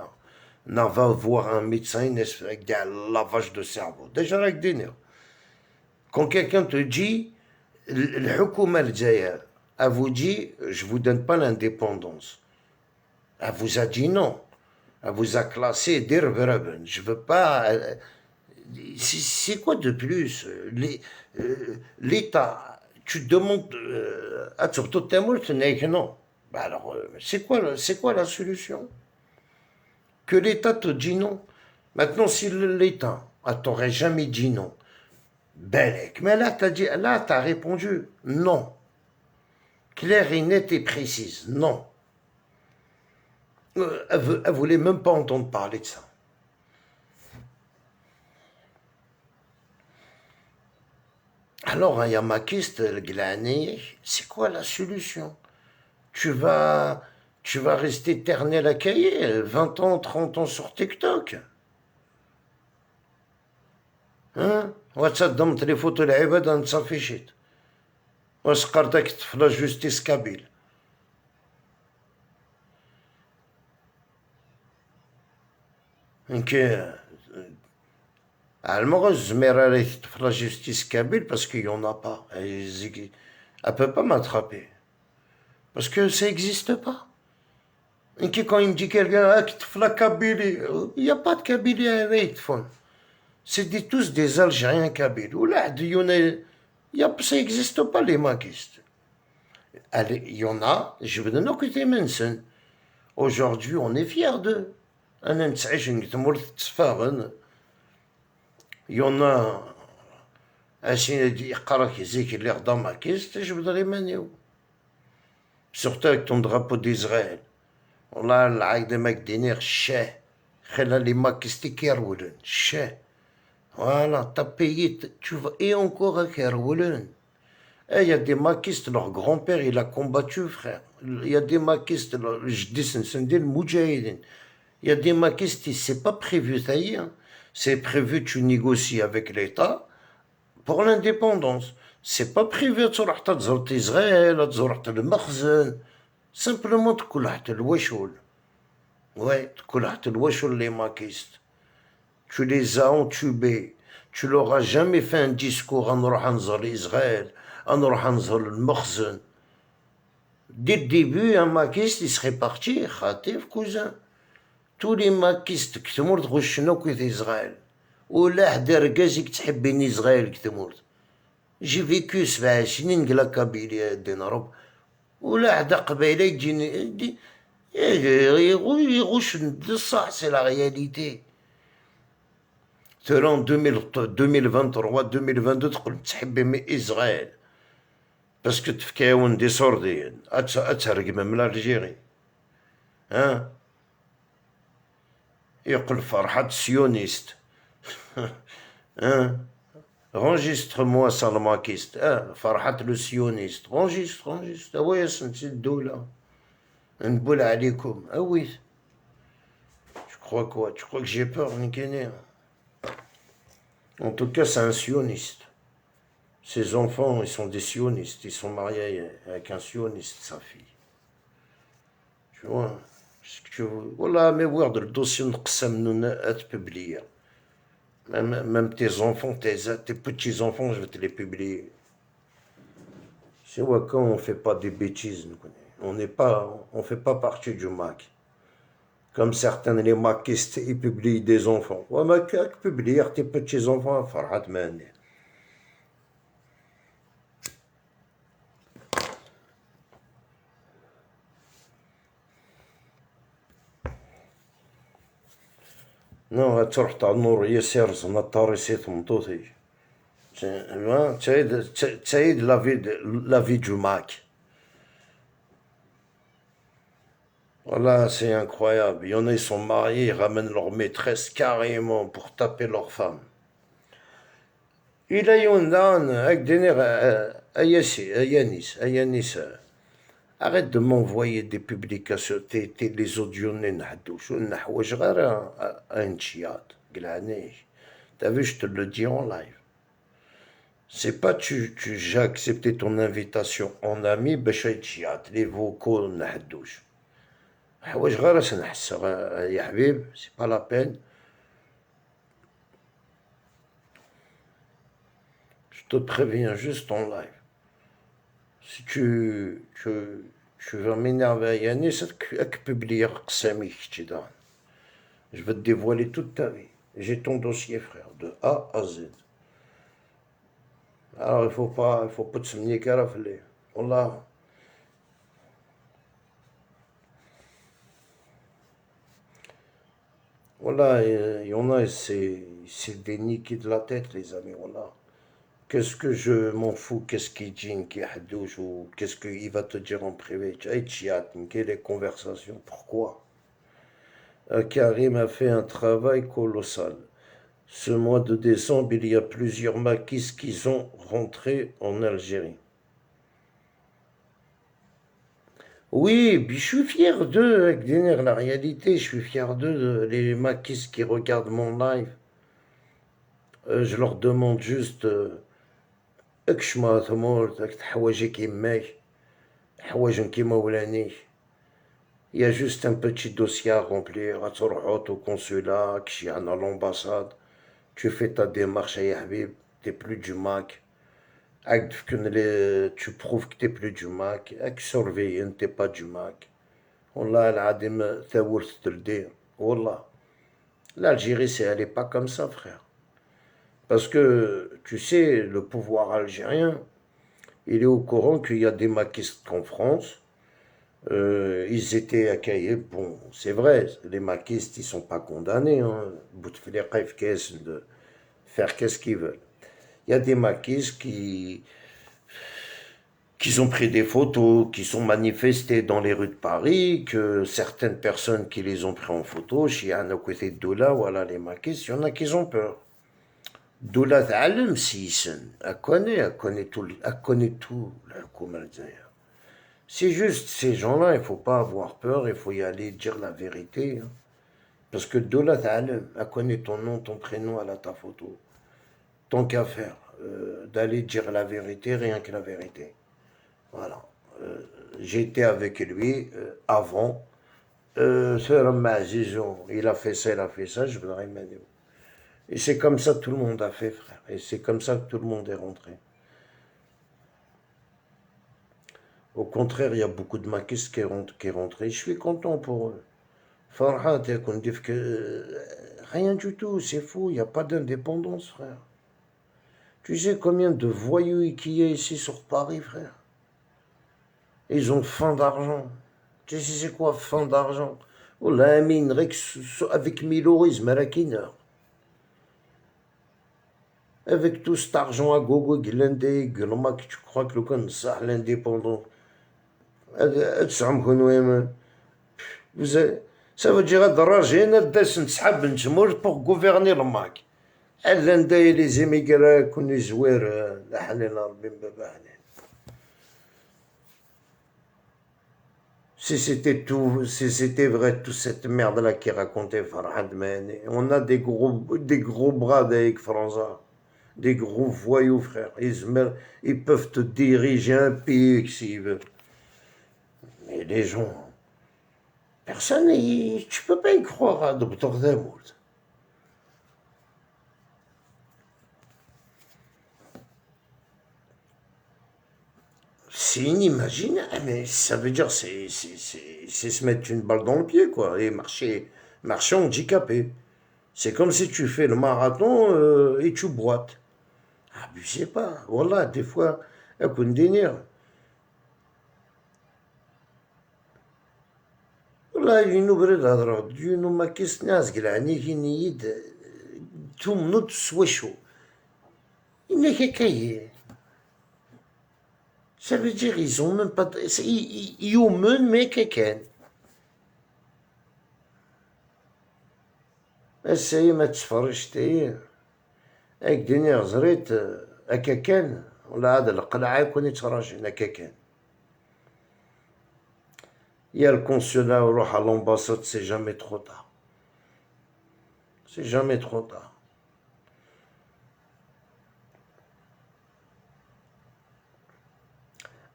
va voir un médecin avec un lavage de cerveau. Déjà avec des nerfs. Quand quelqu'un te dit, le Hukuma al-Jazair, elle vous dit, je vous donne pas l'indépendance. Elle vous a dit non. Elle vous a classé d'Irbreben. Je veux pas. C'est quoi de plus? L'État, tu demandes à surtout témoin, tu n'es que non. Bah alors, c'est quoi la solution? Que l'État te dit non. Maintenant, si l'État, t'aurait jamais dit non, Belek, mais là, t'as répondu non. Claire et nette et précise, non. Elle voulait même pas entendre parler de ça. Alors, il y a ma question, c'est quoi la solution? Tu vas, tu vas rester éternel à cahier, 20 ans, 30 ans sur TikTok. Hein? وتصدمت لي فوتو العباد نتصافي شيت وسقرتك في لا جوستيس كابيل Donc, المغرب الزميرة راهي في لا جوستيس كابيل باسكو يون ا با elle peut pas m'attraper parce que ça existe pas. Et quand il me dit quelqu'un qui te fait la Kabylie, il n'y a pas de Kabylie à Reitfon. C'est tous des Algériens kabyles. Ou là, ça n'existe pas les maquistes. Il y en a, je veux dire que tu mentionnes. Aujourd'hui, on est fiers d'eux. Il y en a, je voudrais manier. Surtout avec ton drapeau d'Israël. والله العايدة ما كدينير الشاه خلى لي ماكستي كيرولن الشاه voilà t'as payé tu vas et encore à كيرولن il y a des maquistes leur grand-père il a combattu frère il y a des maquistes je dis c'est des moudjahidines il y a des maquistes c'est pas prévu ça y est c'est prévu tu négocies avec l'État pour l'indépendance c'est pas prévu تروح تزور إسرائيل تزور حتى المخزن simplement تقول حتى الوشول ouais تقول حتى الوشول les maquistes tu les as entubés tu leur as jamais fait un discours نروح نزور إسرائيل نروح نزور المخزن dès le début un maquiste il serait parti خاطيف cousin tous les maquistes كتمور تخش شنو كيف إسرائيل ولا حدا رقازك تحبين إسرائيل كتمور j'ai vécu 7 سنين قلا كابيليا ديناروب ولا حدا قبيله يجيني يغوش بصح سي لا رياليتي selon 2023 2022 تقول تحبي إسرائيل باسكو تفكاون دي سورديين أتهرق من الجيري ها يقول فرحة سيونيست ها Enregistre-moi ça le maquiste. Farhat le sioniste. Enregistre. Ah oui, c'est une doula. Un boule alikoum. Ah oui. Tu crois quoi? Tu crois que j'ai peur, Nikene? En tout cas, c'est un sioniste. Ses enfants, ils sont des sionistes. Ils sont mariés avec un sioniste, sa fille. Tu vois? Voilà, mais voir le dossier de publié. Même tes enfants, tes petits-enfants, je vais te les publier. C'est vrai quand on ne fait pas des bêtises, on fait pas partie du MAC. Comme certains les maquistes, ils publient des enfants. Ouais, mais qu'est-ce que publier tes petits-enfants, Farhat Mani. Non, تروح تاع النور يسير نطاري سيت مطوطي. تسايد la vie du MAC. Voilà, c'est incroyable. Il y en a, ils sont mariés, ils ramènent leur maîtresse carrément pour taper leur femme. Il a Yondan, avec des nerfs, à Yanis, arrête de m'envoyer des publications, les audios, t'as vu, je te le dis en live. C'est pas j'ai accepté ton invitation en ami, les vocaux, c'est pas la peine. Je te préviens juste en live. Si tu vas m'énerver à Yannis, c'est que publier Qsami Ktidan. Je vais te dévoiler toute ta vie. J'ai ton dossier, frère, de A à Z. Alors, il faut pas te souvenir qu'à la flé. Wallah. Voilà, il y en a, c'est des niqués de la tête, les amis, voilà. Qu'est-ce que je m'en fous, qu'est-ce qu'il dit, ou qu'est-ce qu'il va te dire en privé. Quelle est conversation, pourquoi? Karim a fait un travail colossal. Ce mois de décembre, il y a plusieurs maquis qui sont rentrés en Algérie. Oui, puis je suis fier d'eux, avec la réalité, je suis fier d'eux, les maquis qui regardent mon live. Je leur demande juste, il y a juste un petit dossier à remplir, à au consulat, à l'ambassade. Tu fais ta démarche à Yahbib, t'es plus du MAC. Tu prouves que t'es plus du MAC. Surveille, t'es pas du MAC. Wallah, العظيم ثورت تردي. Wallah. L'Algérie, elle est pas comme ça, frère. Parce que, tu sais, le pouvoir algérien, il est au courant qu'il y a des maquistes en France. Ils étaient accueillis. Bon, c'est vrai, les maquistes, ils sont pas condamnés. Bouteflika, de faire qu'est-ce qu'ils veulent. Il y a des maquistes qui ont pris des photos, qui sont manifestés dans les rues de Paris, que certaines personnes qui les ont pris en photo, chez un côté de Doula, voilà les maquistes, il y en a qui ont peur. Doula ta'alem sisen, elle connaît tout, la Kouma Algérie. C'est juste, ces gens-là, il ne faut pas avoir peur, il faut y aller dire la vérité. Parce que Doula ta'alem, elle connaît ton nom, ton prénom, elle a ta photo. Tant qu'à faire, d'aller dire la vérité, rien que la vérité. Voilà. J'étais avec lui avant. Il a fait ça, je voudrais m'aider. Et c'est comme ça que tout le monde a fait, frère. Et c'est comme ça que tout le monde est rentré. Au contraire, il y a beaucoup de maquis qui est rentré. Je suis content pour eux. Farhat, qu'on dit que rien du tout, c'est fou, il n'y a pas d'indépendance, frère. Tu sais combien de voyous qu'il y a ici sur Paris, frère? Ils ont faim d'argent. Tu sais c'est quoi, faim d'argent? Oh là, avec 1000 euros, ils se avec tout cet argent à gogo, glindé, tu crois que le con, ça, l'indépendant. Ça veut dire que pour gouverner le MAC. أهلا داي لي زيميغرا كوني زوير لا حليل ربي بابا حليل. Si c'était vrai toute cette merde là qui racontait Farhad Mehni, on a des gros bras avec François, des gros voyous frère, ils peuvent te diriger un pays s'ils veulent. Mais les gens, personne, tu peux pas y croire à Dr Damoud. C'est inimaginable, mais ça veut dire c'est se mettre une balle dans le pied quoi, et marcher handicapé. C'est comme si tu fais le marathon et tu boites. Abusez pas. Voilà, des fois, أكون دينير. والله ينو برد هضرة ينو ما كيس ناس قلعني كيني يد توم نوت سوشو إنك كي ça veut dire ils ont même pas يومن ما كان بس هي ما تسفرش تاهي هاك دينير زريت هكا كان ولا هذا القلعة يكون يتراجع هكا كان يا الكونسولا وروح على l'ambassade c'est jamais trop tard. C'est jamais trop tard.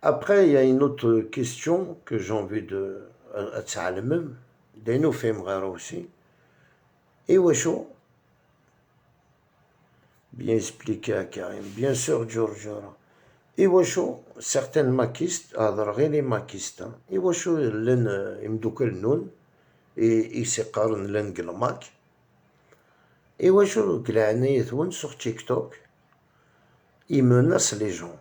Après, il y a une autre question que j'ai envie de أتعلم دينو فهم غيره aussi. Et wesh, bien expliqué à Karim, bien sûr Giorgio. Et wesh, certaines maquistes, les maquistes, et wesh, l'en imdoukel noun, et ils se qarn l'en glmak. Et wesh, glani ythون sur TikTok, ils menacent les gens.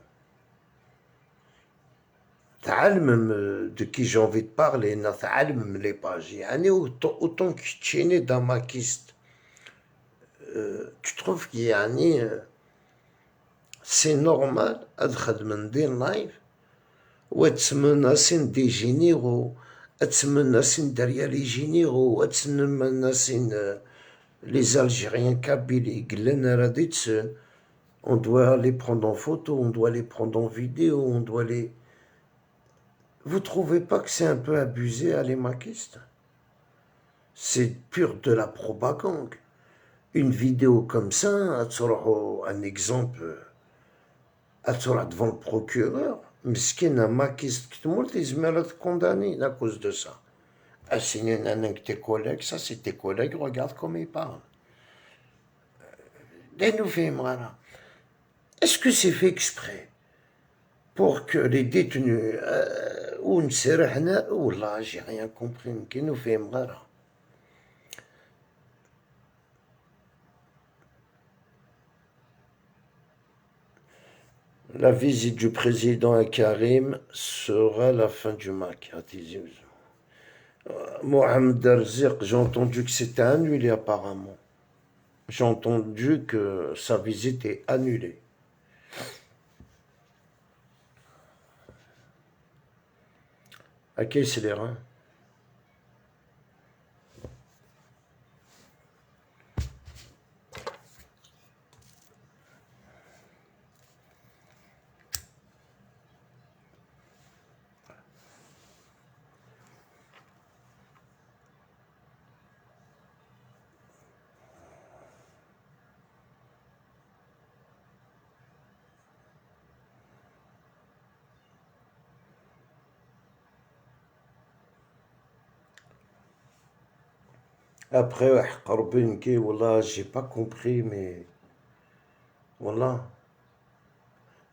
De qui j'ai envie de parler, les pages. Autant que tu es né dans maquiste, tu trouves qu'il y a c'est normal d'adkhadmer live ou de menacer des généraux, de menacer derrière les généraux, de menacer les Algériens kabyles, on doit les prendre en photo, on doit les prendre en vidéo, on doit les... Vous trouvez pas que c'est un peu abusé à les maquistes? C'est pur de la propagande. Une vidéo comme ça, un exemple, devant le procureur, miskin un maquiste qui te montre, ils se être condamné à cause de ça. Ah, c'est une tes collègues, ça c'est tes collègues, regarde comment ils parlent. Est-ce que c'est fait exprès pour que les détenus ou une serrahna ou là j'ai rien compris qui nous fait mrara. La visite du président à Karim sera la fin du MAC. Mohamed Darzik, j'ai entendu que c'était annulé apparemment. J'ai entendu que sa visite est annulée. À qui c'est les reins? Après, voilà, j'ai pas compris, mais voilà.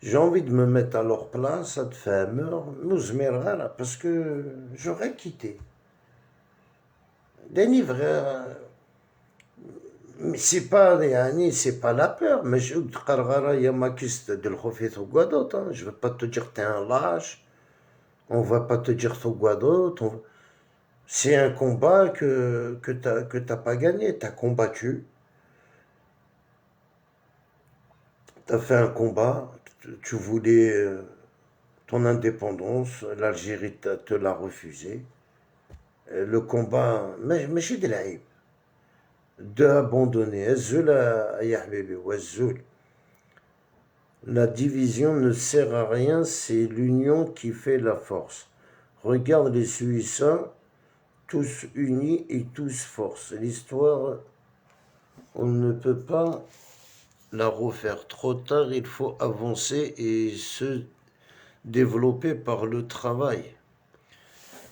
J'ai envie de me mettre à leur place, à te faire meurtre, parce que j'aurais quitté. Dénivrer, mais c'est pas la peur, mais je veux pas te dire t'es un lâche, on va pas te dire Guadot, c'est un combat que t'as pas gagné, t'as combattu, t'as fait un combat, tu voulais ton indépendance, l'Algérie te l'a refusé. Le combat, mais j'ai de la haine. de abandonner. La division ne sert à rien, c'est l'union qui fait la force. Regarde les Suisses, tous unis et tous force. L'histoire, on ne peut pas la refaire trop tard, il faut avancer et se développer par le travail,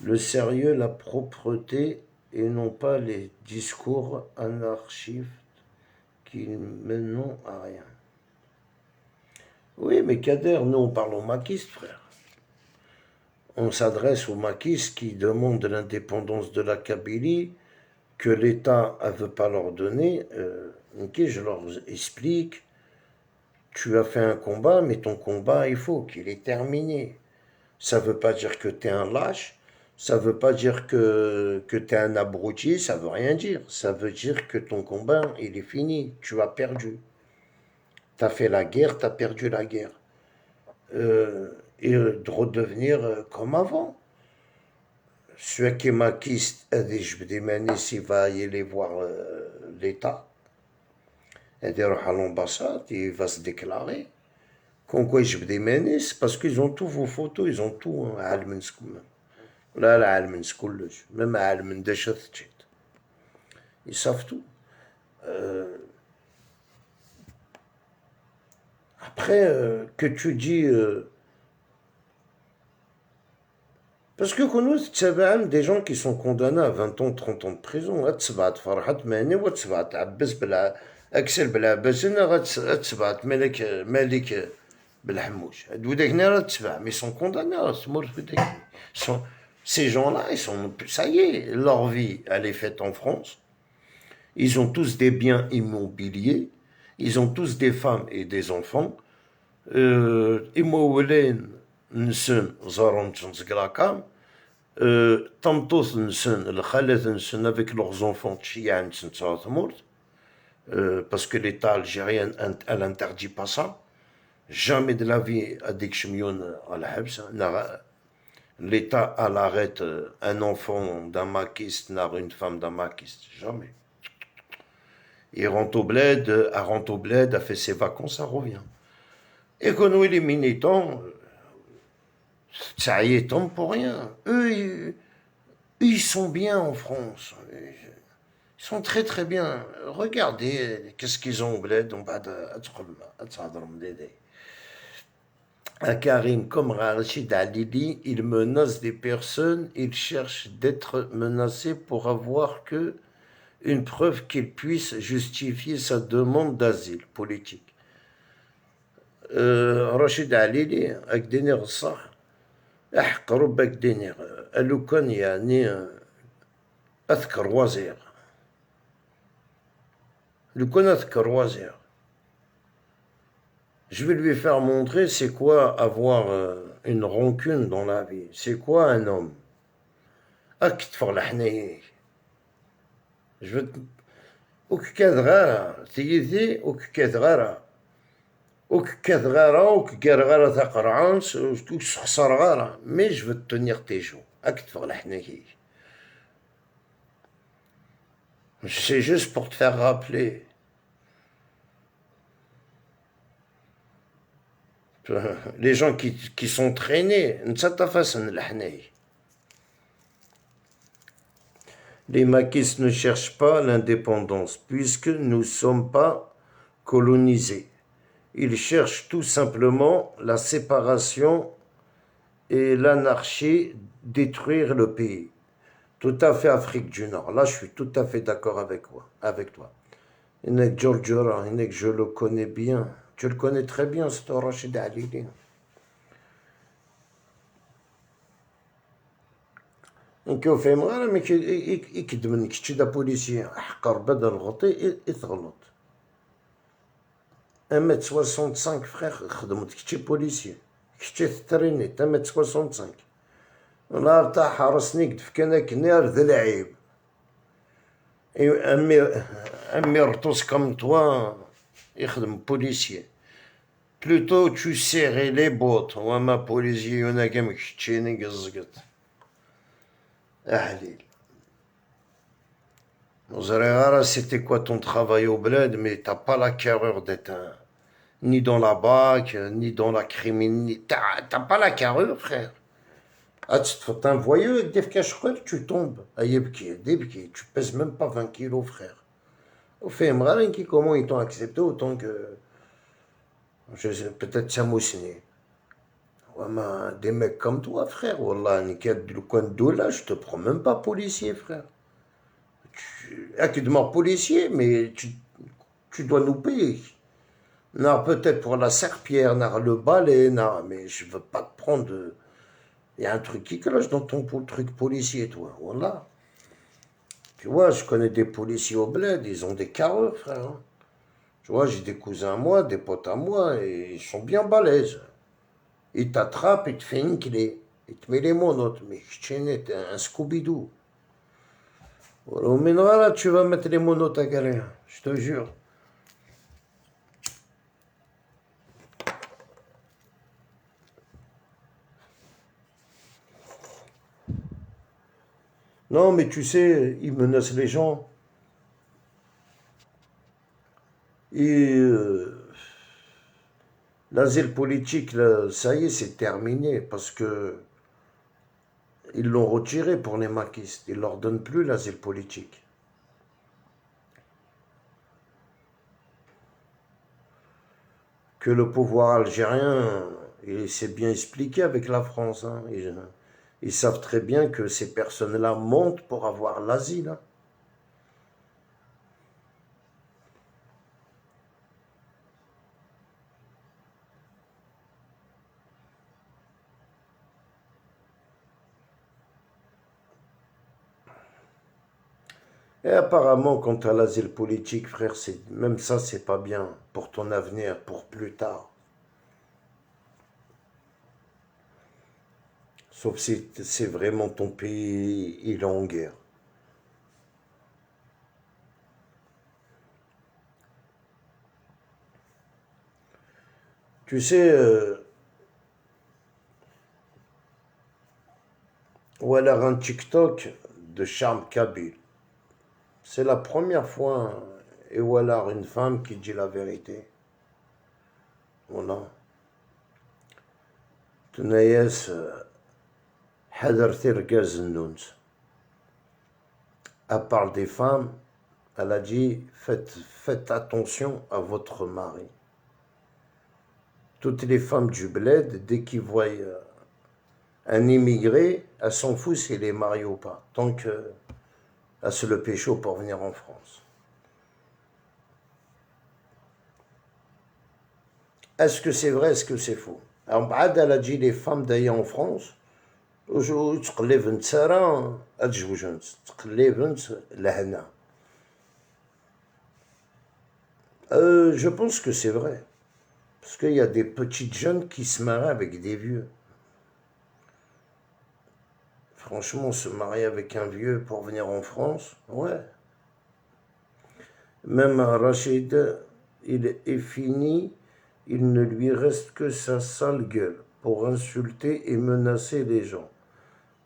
le sérieux, la propreté et non pas les discours anarchistes qui mènent à rien. Oui, mais Kader, nous on parle aux maquistes, frère. On s'adresse aux maquistes qui demandent l'indépendance de la Kabylie, que l'État ne veut pas leur donner. Ok, je leur explique, tu as fait un combat, mais ton combat, il faut qu'il est terminé. Ça ne veut pas dire que tu es un lâche, ça ne veut pas dire que tu es un abruti, ça ne veut rien dire. Ça veut dire que ton combat, il est fini, tu as perdu. Tu as fait la guerre, tu as perdu la guerre. Et de redevenir comme avant. Celui qui est maquiste, il va y aller voir l'État. Il va à l'ambassade, il va se déclarer. Comme quoi, je des menaces, parce qu'ils ont tous vos photos, ils ont tout. Même ils savent tout. Après, que tu dis. Parce que nous, c'est des gens qui sont condamnés à 20 ans, 30 ans de prison. Mais ils sont condamnés à se mourir. Ces gens-là, ça y est, leur vie, elle est faite en France. Ils ont tous des biens immobiliers. Ils ont tous des femmes et des enfants. إمولين نسن زارون تنزقلاكام تمطوث نسن الخالات نسن avec leurs enfants تشيع نسن تمورت parce que l'État algérien elle interdit pas ça. Jamais de la vie هذيك شميون على حبس. L'État elle arrête un enfant d'un maquiste n'a une femme d'un maquiste. Jamais. Il rentre au bled, a fait ses vacances, ça revient. Et que nous, les militants, ça y est, tombe pour rien. Eux, ils sont bien en France. Ils sont très très bien. Regardez, qu'est-ce qu'ils ont au bled. À Karim, comme Rachid Alili, il menace des personnes, il cherche d'être menacé pour avoir une preuve qu'il puisse justifier sa demande d'asile politique. رشيد عليلي أكديني الصح أحق رب أكديني ألو كان يعني أذكر وزير لو كان أذكر وزير je vais lui faire montrer c'est quoi avoir une rancune dans la vie, c'est quoi un homme. أكتفر لحنايك je veux وككذغارة تيزي وككذغارة وككرغارة تقرعنس وكسخسر غارة مي جو تونيغ تيجو أكتفر لحناكي. C'est juste pour te faire rappeler. Les gens qui sont traînés, les maquistes ne cherchent pas l'indépendance puisque nous ne sommes pas colonisés. Ils cherchent tout simplement la séparation et l'anarchie, détruire le pays. Tout à fait Afrique du Nord. Là, je suis tout à fait d'accord avec toi. Inek Georgiora, Inek, je le connais bien. Tu le connais très bien, c'est Rachid Alili. إنك فاهم غير مي يكذب منك كشتي دا بوليسي حقر بدل غطي يتغلط. 1m65 frère خدمت كشتي بوليسي كشتي ترينيت 1m65 نهار تاع حرسني قد فكان كنار ذا العيب. أمي رطوس كم توا يخدم بوليسي. Plutôt tu serrais les bottes وما بوليسي يونا كم كشتيني قزقت. أحليل Zerera, c'était quoi ton travail au bled, mais t'as pas la carrure d'être ni dans la BAC, ni dans la criminalité. T'as pas la carrure, frère. Ah, tu te fais un voyou avec des fkachkouel, tu tombes. Ayebki, debki, tu pèses même pas 20 kilos, frère. Au fait, Mralinki, comment ils t'ont accepté autant que. Je sais, peut-être Samoussini. Ouais, mais des mecs comme toi, frère, Wallah, nickel, le coin de dos là, je te prends même pas policier, frère. Tu demandes policier, mais tu dois nous payer. Non, peut-être pour la serpillère, non, le balai, non, mais je veux pas te prendre. Il y a un truc qui cloche dans ton truc policier, toi. Voilà. Tu vois, je connais des policiers au bled, ils ont des carreaux, frère, hein. Tu vois, j'ai des cousins à moi, des potes à moi, et ils sont bien balèzes. Ils t'attrapent, ils te font une clé. Ils te mettent les monotes. Mais je tiens, t'es un Scooby-Doo. Voilà, mais là, tu vas mettre les monotes à galère, je te jure. Non, mais tu sais, ils menacent les gens. Et l'asile politique, là, ça y est, c'est terminé parce que ils l'ont retiré pour les maquistes. Ils leur donnent plus l'asile politique. Que le pouvoir algérien, il s'est bien expliqué avec la France, hein. Ils savent très bien que ces personnes-là montent pour avoir l'asile, hein. Et apparemment, quant à l'asile politique, frère, même ça, c'est pas bien pour ton avenir, pour plus tard. Sauf si c'est vraiment ton pays, il est en guerre. Tu sais, voilà un TikTok de Charme Kabyl. C'est la première fois, et voilà une femme qui dit la vérité. Voilà. Tenayes, حذرتي رجال النونس. Elle parle des femmes, elle a dit faites attention à votre mari. Toutes les femmes du bled, dès qu'ils voient un immigré, elles s'en foutent s'il est marié ou pas, tant qu'elles se le pécho pour venir en France. Est-ce que c'est vrai, est-ce que c'est faux? Alors, بعد elle a dit les femmes d'ailleurs en France, تقلبن سارة اتزوجن تقلبن لهنا. Je pense que c'est vrai. Parce qu'il y a des petites jeunes qui se marient avec des vieux. Franchement, se marier avec un vieux pour venir en France, ouais. Même Rachid, il est fini, il ne lui reste que sa sale gueule pour insulter et menacer les gens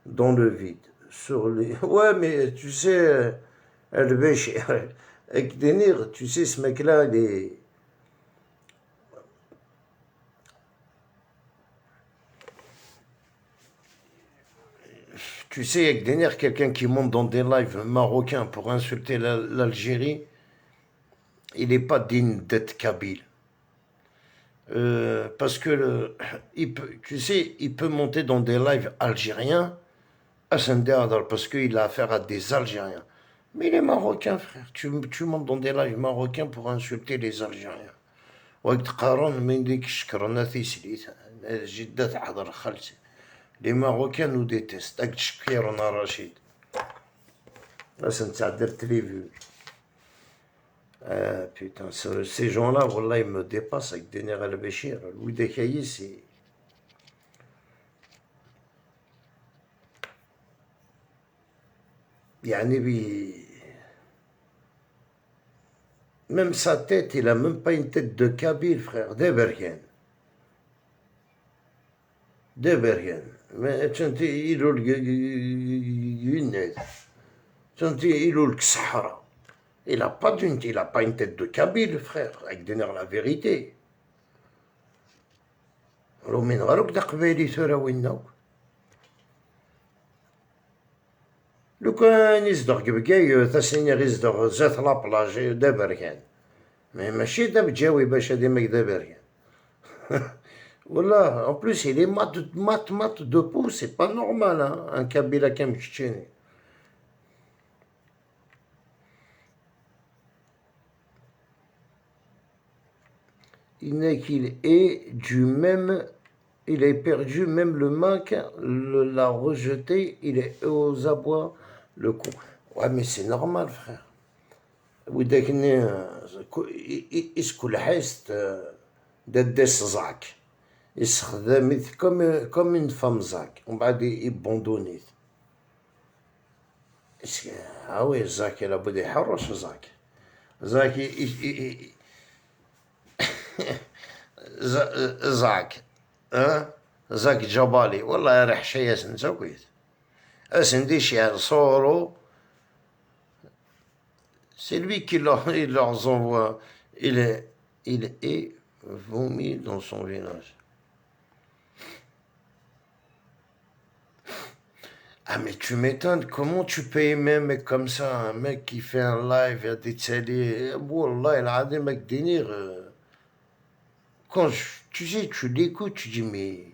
dans le vide. Sur les... Ouais, mais tu sais, avec Denir, tu sais, ce mec-là, il est... Tu sais, avec Denir, quelqu'un qui monte dans des lives marocains pour insulter l'Algérie, il n'est pas digne d'être kabyle. Parce que tu sais, il peut monter dans des lives algériens à Sendéadar parce qu'il a affaire à des Algériens. Mais il est marocain, frère. Tu montes dans des lives marocains pour insulter les Algériens. Les Marocains nous détestent. Là, ça ne s'est vu. Putain, ces gens-là, voilà, ils me dépassent avec Dener El-Béchir. Louis Decaillé, c'est. Même sa tête, il a même pas une tête de Kabyle, frère. Debergen. Debergen. Mais il a le Sahara. Il n'a pas une tête de Kabyle, frère, avec des nerfs la vérité. لو من غيرك دا قبايلي ثورة ويناو لو كان يزدغ بكاي ثاسيني غيزدغ زات لابلاج دا بركان ماشي دا بجاوي باش هادي ماك دا بركان ولا en plus il est mat de peau c'est pas normal hein, un Kabyle كم كتشيني il n'est qu'il est du même. Il est perdu, même le mec l'a rejeté, il est aux abois, le con. Ouais, mais c'est normal, frère. وإذا كنا يسكل حيست داداس زاك يستخدم comme une femme زاك ومن بعد يبوندونيت وي زاك لابد يحرش زاك زاك زاك جبالي والله راح شيء نسويت اسندي شي صورو c'est lui qui leur envoie il est vomi dans son village. Ah mais tu m'étonnes, comment tu peux aimer un mec comme ça, un mec qui fait un live, il y a des télés, wallah il a des mecs délire. Quand tu sais, tu l'écoutes, tu dis mais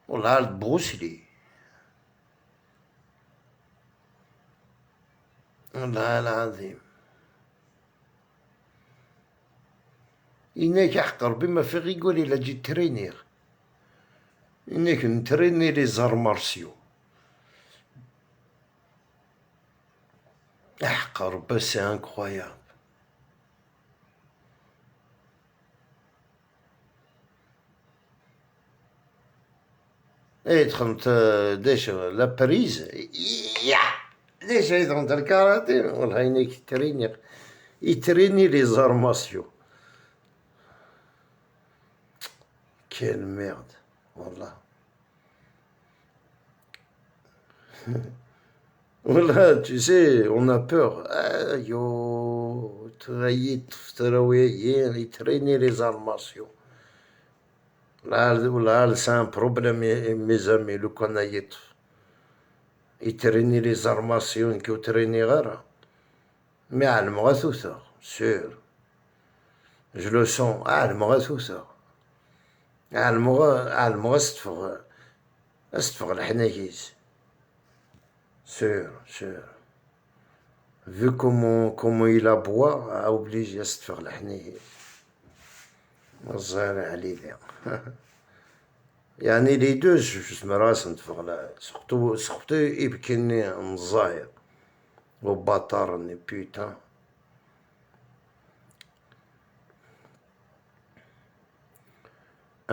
والله le Bruce Lee. والله العظيم إنك أحقر بما في يقول إلا جي ترينير إنك نتريني لي زار مارسيو أحقر بس سي انكرويابل إيه دخلت ديش لا باريس يا ديش دخلت الكاراتيه والله إنك يتريني لي زار مارسيو Quelle merde, voilà. Voilà, tu sais, on a peur. Ah, yo, traiter les arts martiaux. Là, c'est un problème, mes amis, le connaît. Il traîner les arts martiaux, qui traîner rare. Mais elle me tout ça, sûr. Je le sens, elle me tout ça. المغا استفغ الحناكيس sûr vu comment il aboie obligé استفغ الحناكيس الظاهر عليه يعني les deux je me rase نتفغ surtout يبكيني الظاهر وبطارني putain.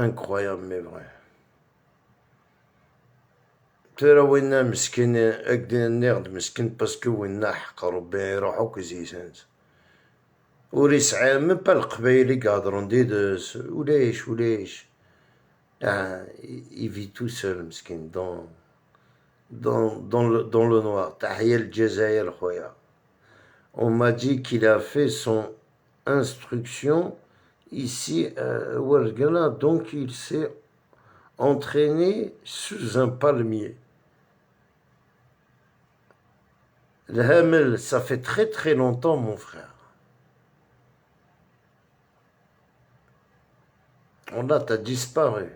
Incroyable mais vrai. ترى وين مسكين أقدر النغد مسكين باسكو وين حقرو بين يروحو كزيسانت وريسعى من بالقبايلي قادرون ديدس وليش il vit tout seul مسكين dans le noir. تحية الجزائر خويا. On m'a dit qu'il a fait son instruction ici Ouargana, donc il s'est entraîné sous un palmier. Le Hamel, ça fait très très longtemps mon frère. On a, t'as disparu.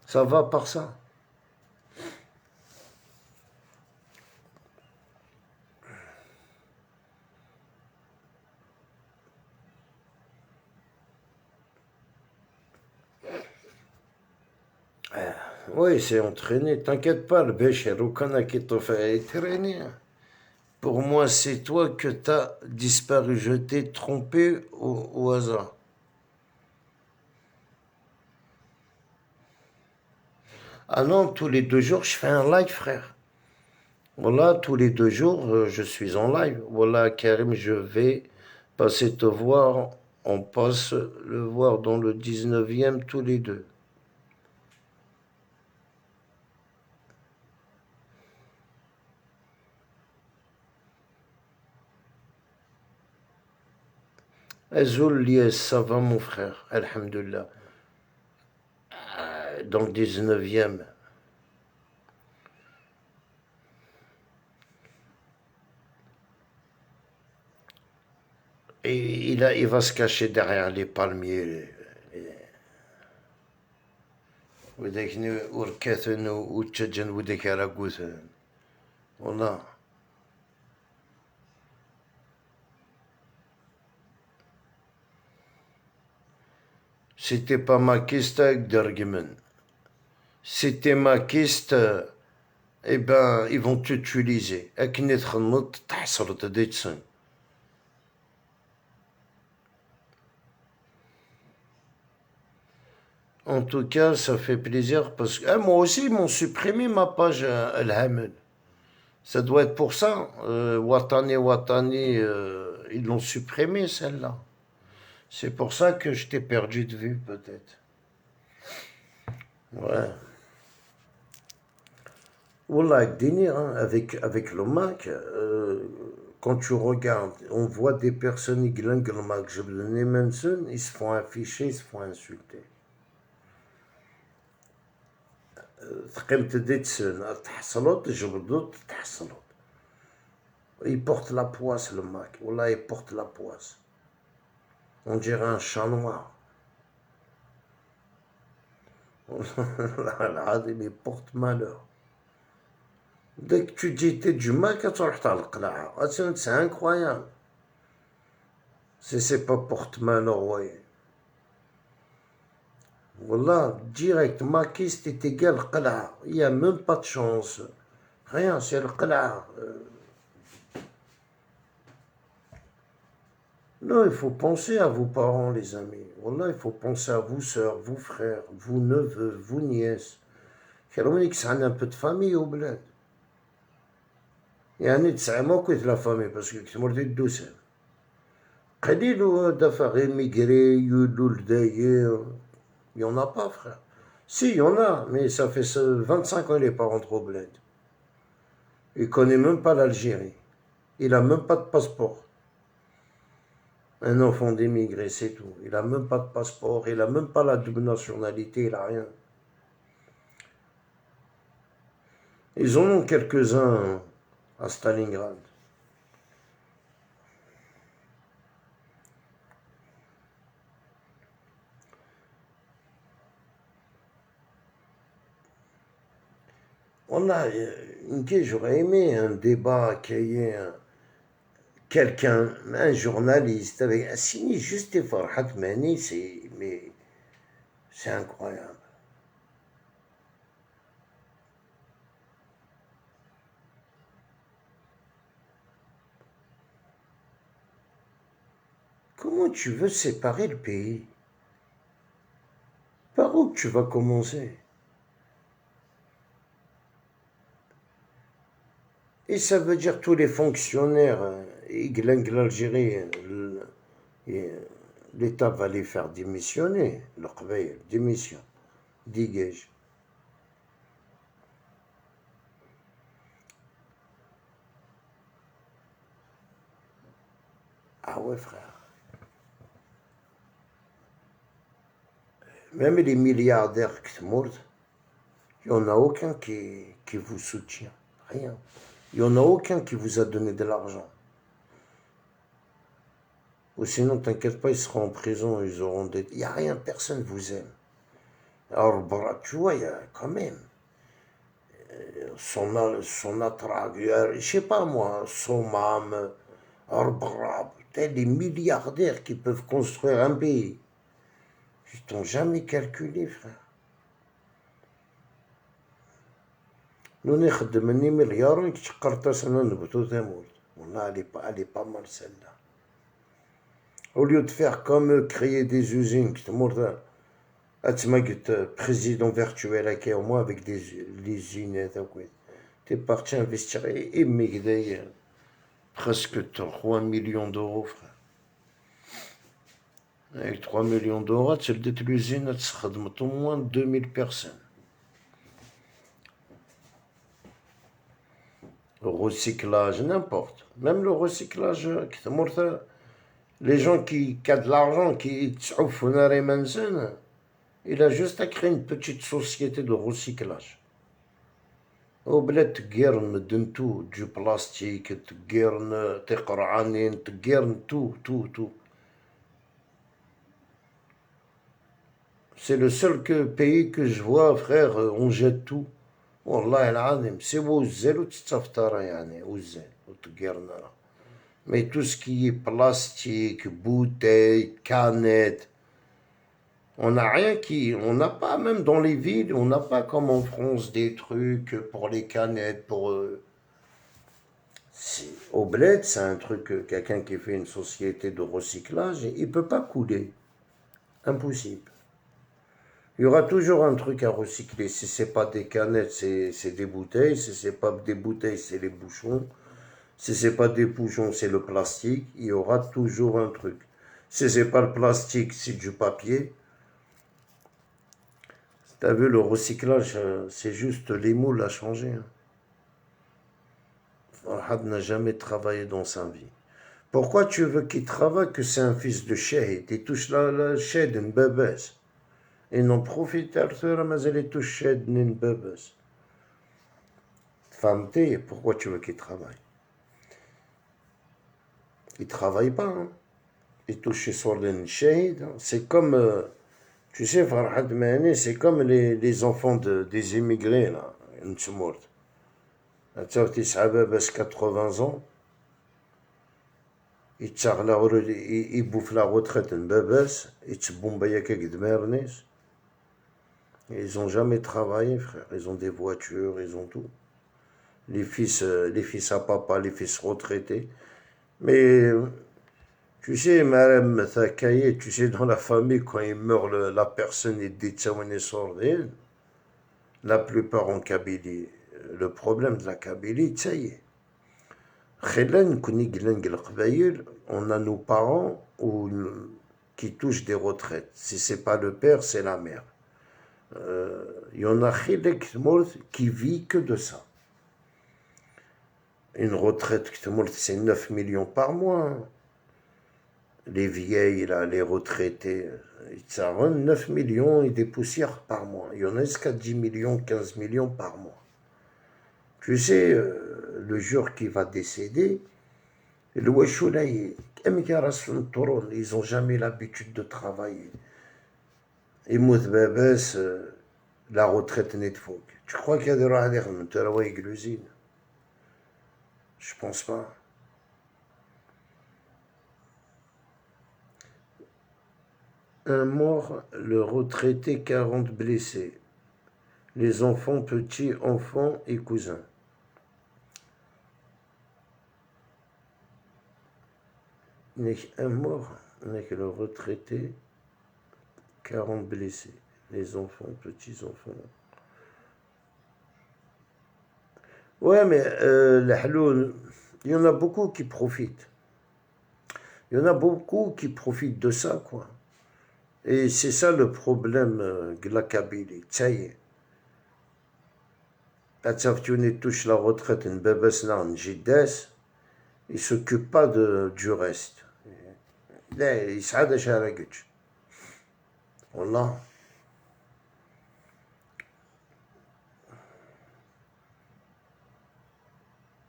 Ça va par ça. Oui, c'est entraîné. T'inquiète pas, le Bécher, aucun qui t'a fait entraîner. Pour moi, c'est toi que t'as disparu. Je t'ai trompé au hasard. Ah non, tous les 2 jours, je fais un live, frère. Voilà, tous les 2 jours, je suis en live. Voilà, Karim, je vais passer te voir. On passe le voir dans le 19e tous les 2. Azul Lies, ça va mon frère, alhamdulillah. Dans le 19e. Et il va se cacher derrière les palmiers. وذاك وركاتن وتشجن وذاك راكوثن والله. C'était pas maquiste avec d'argument. C'était maquiste, eh ben, ils vont t'utiliser. أكني تخنط تحصلت ديتسن. En tout cas, ça fait plaisir parce que moi aussi, ils m'ont supprimé ma page Al-Hamel. Ça doit être pour ça. Watani, ils l'ont supprimé celle-là. C'est pour ça que je t'ai perdu de vue peut-être. Ouais. Wallah, Dini, hein, avec le Mac, quand tu regardes, on voit des personnes qui glingent le Mac, je le Nemenson, ils se font afficher, ils se font insulter. ثقيمة ديتسون تحصلت جبدوت تحصلت. Il porte la poisse le Mac, Wallah, il porte la poisse. On dirait un chat noir. Il porte malheur. Dès que tu dis t'es du Mac, tu vas le qla'a. C'est incroyable. C'est pas porte-malheur, ouais. Voilà, direct, maquiste est égal qla'a. Il n'y a même pas de chance. Rien, c'est le qla'a. Non, il faut penser à vos parents, les amis. Voilà, il faut penser à vous, sœurs, vous, frères, vous, neveux, vous, nièces. كروني كسعنا un peu de famille au bled. يعني تسعى كويت la famille parce que كتمر دي الدوسان. قليل دفع غير ميغري يولو لداير. Il n'y en a pas, frère. Si, il y en a, mais ça fait 25 ans qu'il n'est pas rentré au bled. Il ne connaît même pas l'Algérie. Il n'a même pas de passeport. Un enfant d'émigré, c'est tout. Il n'a même pas de passeport, il n'a même pas la double nationalité, il n'a rien. Ils en ont quelques-uns à Stalingrad. J'aurais aimé un débat qu'il y ait quelqu'un, un journaliste, avec un signe juste Farhat Mani, mais c'est incroyable. Comment tu veux séparer le pays? Par où tu vas commencer? Et ça veut dire tous les fonctionnaires, l'Algérie, l'État va les faire démissionner. Le Qbaïl, démission, dégage. Ah ouais, frère. Même les milliardaires qui meurent, il n'y en a aucun qui vous soutient. Rien. Il n'y en a aucun qui vous a donné de l'argent. Ou sinon, t'inquiète pas, ils seront en prison, ils auront des... Il n'y a rien, personne ne vous aime. Alors, tu vois, il y a quand même son attraque, je sais pas moi, son mam, les milliardaires qui peuvent construire un pays. Ils t'ont jamais calculé, frère. Nous نخدم مليار ويتشقرط سنة نبتو تموت. والله elle est pas mal celle-là. Au lieu de faire comme eux, créer des usines qui te montrent, président virtuel à au moins avec des usines, t'es parti investir et presque 3 millions d'euros, frère. Avec 3 millions d'euros, tu as l'usine, tu seras au moins 2000 personnes. Le recyclage, n'importe. Même le recyclage, qui te montre, Les gens qui ont de l'argent, qui il a juste à créer une petite société de recyclage. Au bled تقيرن دنتو du plastique, تقيرن تقرعانين, تقيرن tout. C'est le seul pays que je vois, frère, on jette tout. والله العظيم سي وزل وتستفطر يعني وزل وتقيرن. Mais tout ce qui est plastique, bouteilles, canettes, on n'a rien on n'a pas, même dans les villes, on n'a pas comme en France des trucs pour les canettes, au bled, c'est un truc, quelqu'un qui fait une société de recyclage, il ne peut pas couler. Impossible. Il y aura toujours un truc à recycler. Si ce n'est pas des canettes, c'est des bouteilles. Si ce n'est pas des bouteilles, c'est les bouchons. Si ce n'est pas des bouchons, c'est le plastique. Il y aura toujours un truc. Si ce n'est pas le plastique, c'est du papier. Tu as vu, le recyclage, c'est juste les moules à changer. Farhad n'a jamais travaillé dans sa vie. Pourquoi tu veux qu'il travaille que c'est un fils de shahid? Il touche la shahid, une bébès. Et n'en profite, mais il touche shahid, une bébès. Famté, pourquoi tu veux qu'il travaille? Il ne travaille pas. Hein? Il touche sur le shahid. C'est comme... tu sais, Farhad Mehani, c'est comme les enfants des immigrés, là. Tu sais, 80 ans. Il bouffe la retraite de bébés. Ils n'ont jamais travaillé, frère. Ils ont des voitures, ils ont tout. Les fils à papa, les fils retraités. Mais... tu sais, Madame Thakaye, tu sais, dans la famille, quand il meurt, la personne est détsaouane sordine, la plupart en Kabylie. Le problème de la Kabylie, ça y est. On a nos parents qui touchent des retraites. Si ce n'est pas le père, c'est la mère. Il y en a qui vit que de ça. Une retraite, c'est 9 millions par mois. Les vieilles, là, les retraités, ça rend 9 millions et des poussières par mois. Il y en a jusqu'à 10 millions, 15 millions par mois. Tu sais, le jour qui va décéder, le Weshoulaï, ils n'ont jamais l'habitude de travailler. Et Moudbebes, la retraite n'est de fougue. Tu crois qu'il y a des rahadir avec l'usine? Je pense pas. Un mort, le retraité, 40 blessés. Les enfants, petits, enfants et cousins. Un mort, avec le retraité, 40 blessés. Les enfants, petits-enfants. Ouais, mais il y en a beaucoup qui profitent. Il y en a beaucoup qui profitent de ça, quoi. Et c'est ça le problème de la Kabylie. Ça y est. Tu touche la retraite, une bébé, une jidès, il ne s'occupe pas du reste. Il s'aide à la gueule. Wallah.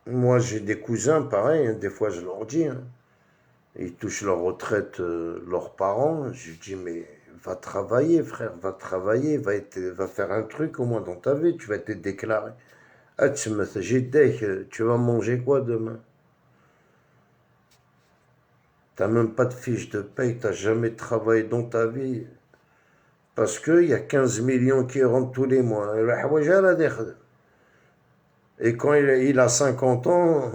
Moi, j'ai des cousins, pareil, hein, des fois je leur dis, hein, ils touchent leur retraite, leurs parents. Je dis, mais va travailler, frère, va travailler, va faire un truc au moins dans ta vie, tu vas te déclarer. Ah, tu vas manger quoi demain? Tu n'as même pas de fiche de paye, tu n'as jamais travaillé dans ta vie. Parce qu'il y a 15 millions qui rentrent tous les mois. Et quand il a 50 ans,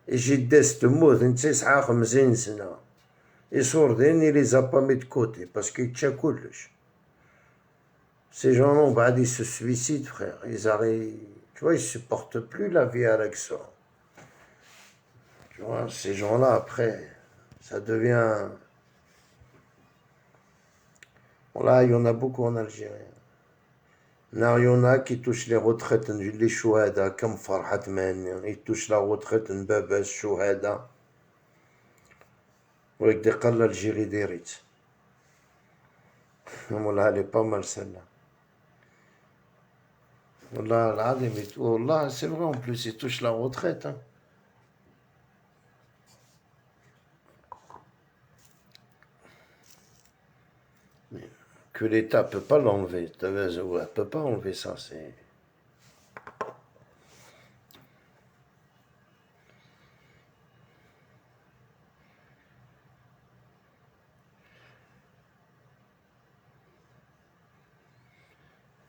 j'ai des mots, et Sourdine, il les a pas mis de côté parce qu'il tient couche. Ces gens-là, ils se suicident, frère. Ils arrivent, tu vois, ils ne supportent plus la vie avec ça. Tu vois, ces gens-là, après, ça devient... Là, il y en a beaucoup en Algérie. Il y en a qui touchent les retraites, les chouhada, comme Farhat Men, ils touchent la retraite, une bébé chouhada. ويقدر قال l'Algérie ديريت. والله elle est pas mal celle-là. والله العظيم والله c'est vrai en plus il touche la retraite. Hein. Que l'État peut pas l'enlever. Ouais, peut pas enlever ça. C'est...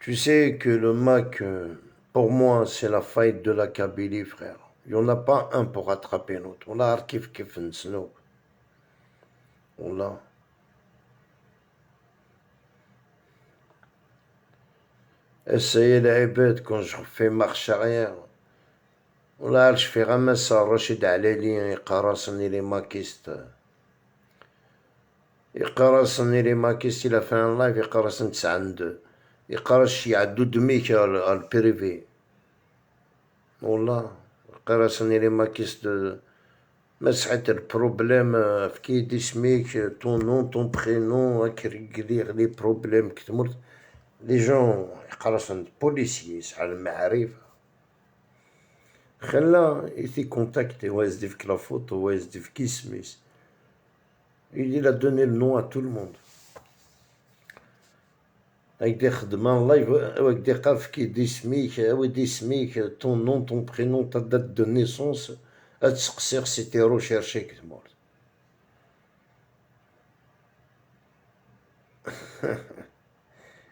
Tu sais que le Mac, pour moi, c'est la faillite de la Kabylie, frère. Il n'y en a pas un pour rattraper l'autre. On l'a kif kif nsno. On l'a. Essayez les bêtes quand je fais marche arrière. ولا je fais ramasser Rachid Alali يقرصني les maquistes. يقرصني les maquistes, il a fait un live يقرصني 92. يقرص شي عدو دميك البريفي. والله يقرصني les maquistes مسحة البروبلème في كيدي سميك ton nom ton prénom كريغ لي بروبلème كتمرت لي جون يقرصن بوليسيي سحال المعارف خلا يتي كونتاكتي ويزدي فيك لا فوتو ويزدي في كيسميس il a donné le nom à tout le monde هكدا خدمة لايف هكدا قال في كيدي سميك ودي سميك ton nom ton prénom ta date de naissance تسقسيغ سيتي روشيرشي كتمرت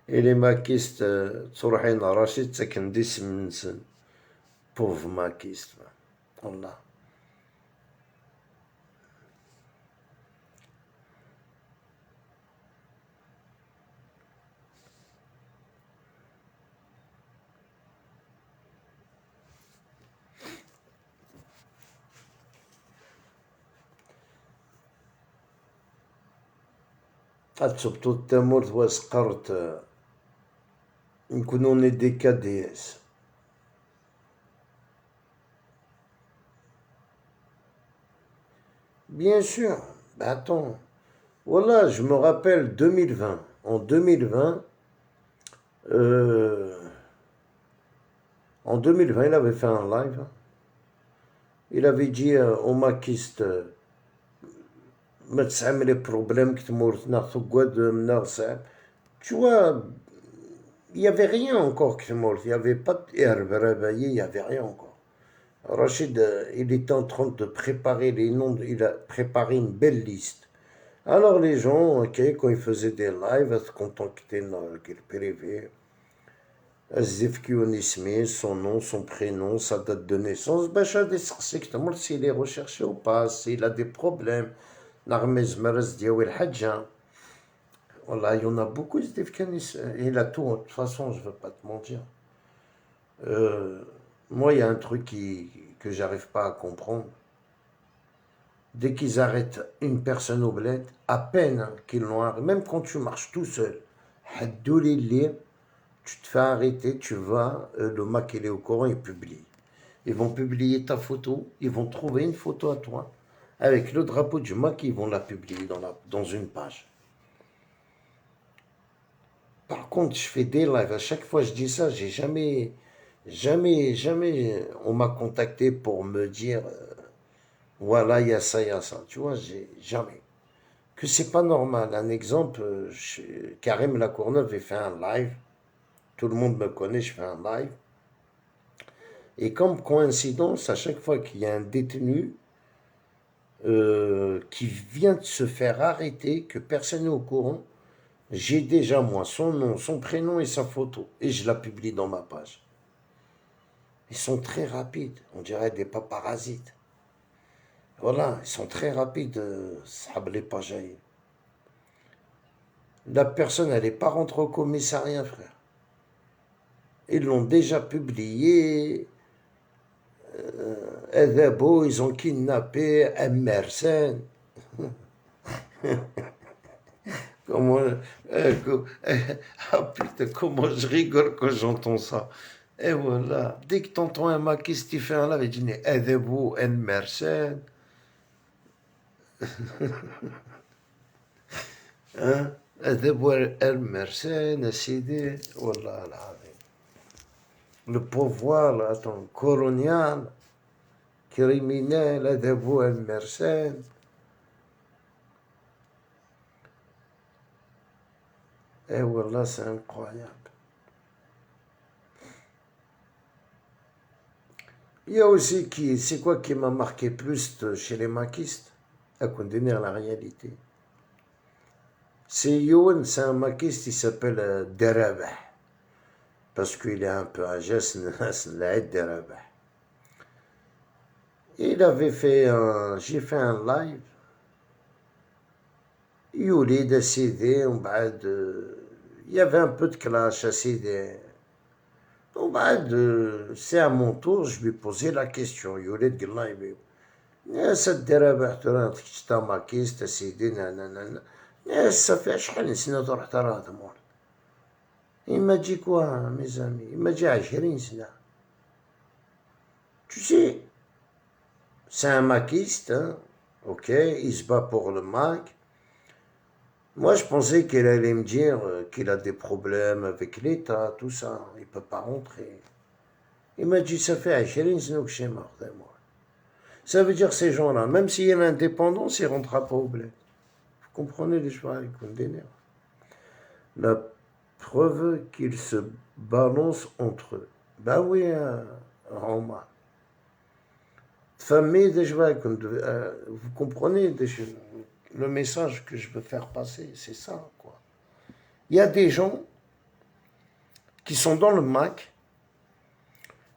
إلي ماكيست تروحين رشيد تسكن دي سمنسن بوف ماكيست والله تسبتو التمورت واسقرت نكونو دي كاديس Bien sûr, bah attends. Voilà, je me rappelle 2020. En 2020, en 2020, il avait fait un live. Il avait dit aux maquistes, les problèmes qui tu vois, il n'y avait rien encore qui il n'y avait pas de il n'y avait rien encore. Rachid, il était en train de préparer les noms, il a préparé une belle liste. Alors les gens, okay, quand ils faisaient des lives, ils se contactaient dans le privé. Son nom, son prénom, sa date de naissance. Bachar des sectement s'il est recherché ou pas, s'il a des problèmes. Narmez Meres Diawel Hadja. Voilà, il y en a beaucoup, il a tout. De toute façon, je ne veux pas te mentir. Moi, il y a un truc que j'arrive pas à comprendre. Dès qu'ils arrêtent une personne au bled, à peine qu'ils l'ont arrêté, même quand tu marches tout seul, tu te fais arrêter, tu vas, le Mac il est au courant, il publie. Ils vont publier ta photo, ils vont trouver une photo à toi, avec le drapeau du Mac, ils vont la publier dans une page. Par contre, je fais des lives, à chaque fois je dis ça, j'ai jamais, on m'a contacté pour me dire, voilà, il y a ça, tu vois, j'ai jamais. Que c'est pas normal. Un exemple, Karim Lacourneuve avait fait un live, tout le monde me connaît, je fais un live. Et comme coïncidence, à chaque fois qu'il y a un détenu qui vient de se faire arrêter, que personne n'est au courant, j'ai déjà moi son nom, son prénom et sa photo. Et je la publie dans ma page. Ils sont très rapides, on dirait des paparasites. Voilà, ils sont très rapides, les pajailles. La personne, elle n'est pas rentrée au commissariat, frère. Ils l'ont déjà publié. Ils ont kidnappé Emerson. Comment, putain, comment je rigole quand j'entends ça. Et voilà, dès que t'entends un mec qui fait un live, il dit Emerson. هذا هو المرسان سيدي والله العظيم. Le pouvoir, attends, colonial, criminel, هذا هو المرسان. Eh wallah, c'est incroyable. Il y a aussi c'est quoi qui m'a marqué plus chez les maquistes, à contenir la réalité. C'est Youn, c'est un maquiste, il s'appelle Derabah. Parce qu'il est un peu âgé, c'est Derabah. Il avait fait j'ai fait un live. يوليد أسيدي ومن بعد il y avait un peu de clash أسيدي ومن بعد c'est à mon tour je lui posais la question يوليد قال لي يا سدير ترى تا ماكيست أسيدي نا صافي شحال سنة رحت راه ضمور il m'a dit quoi mes amis il m'a dit 20 سنة tu sais c'est un maquiste hein? Ok il se bat pour le Mac. Moi, je pensais qu'il allait me dire qu'il a des problèmes avec l'État, tout ça. Il ne peut pas rentrer. Il m'a dit, ça fait 20 سنة que je suis mort de moi. Ça veut dire ces gens-là, même s'il y a l'indépendance, il ne rentrera pas au bled. Vous comprenez les choix avec Kundéner. La preuve qu'ils se balancent entre eux. Ben oui, Roma. Famille des joies, vous comprenez le message que je veux faire passer, c'est ça, quoi. Il y a des gens qui sont dans le Mac,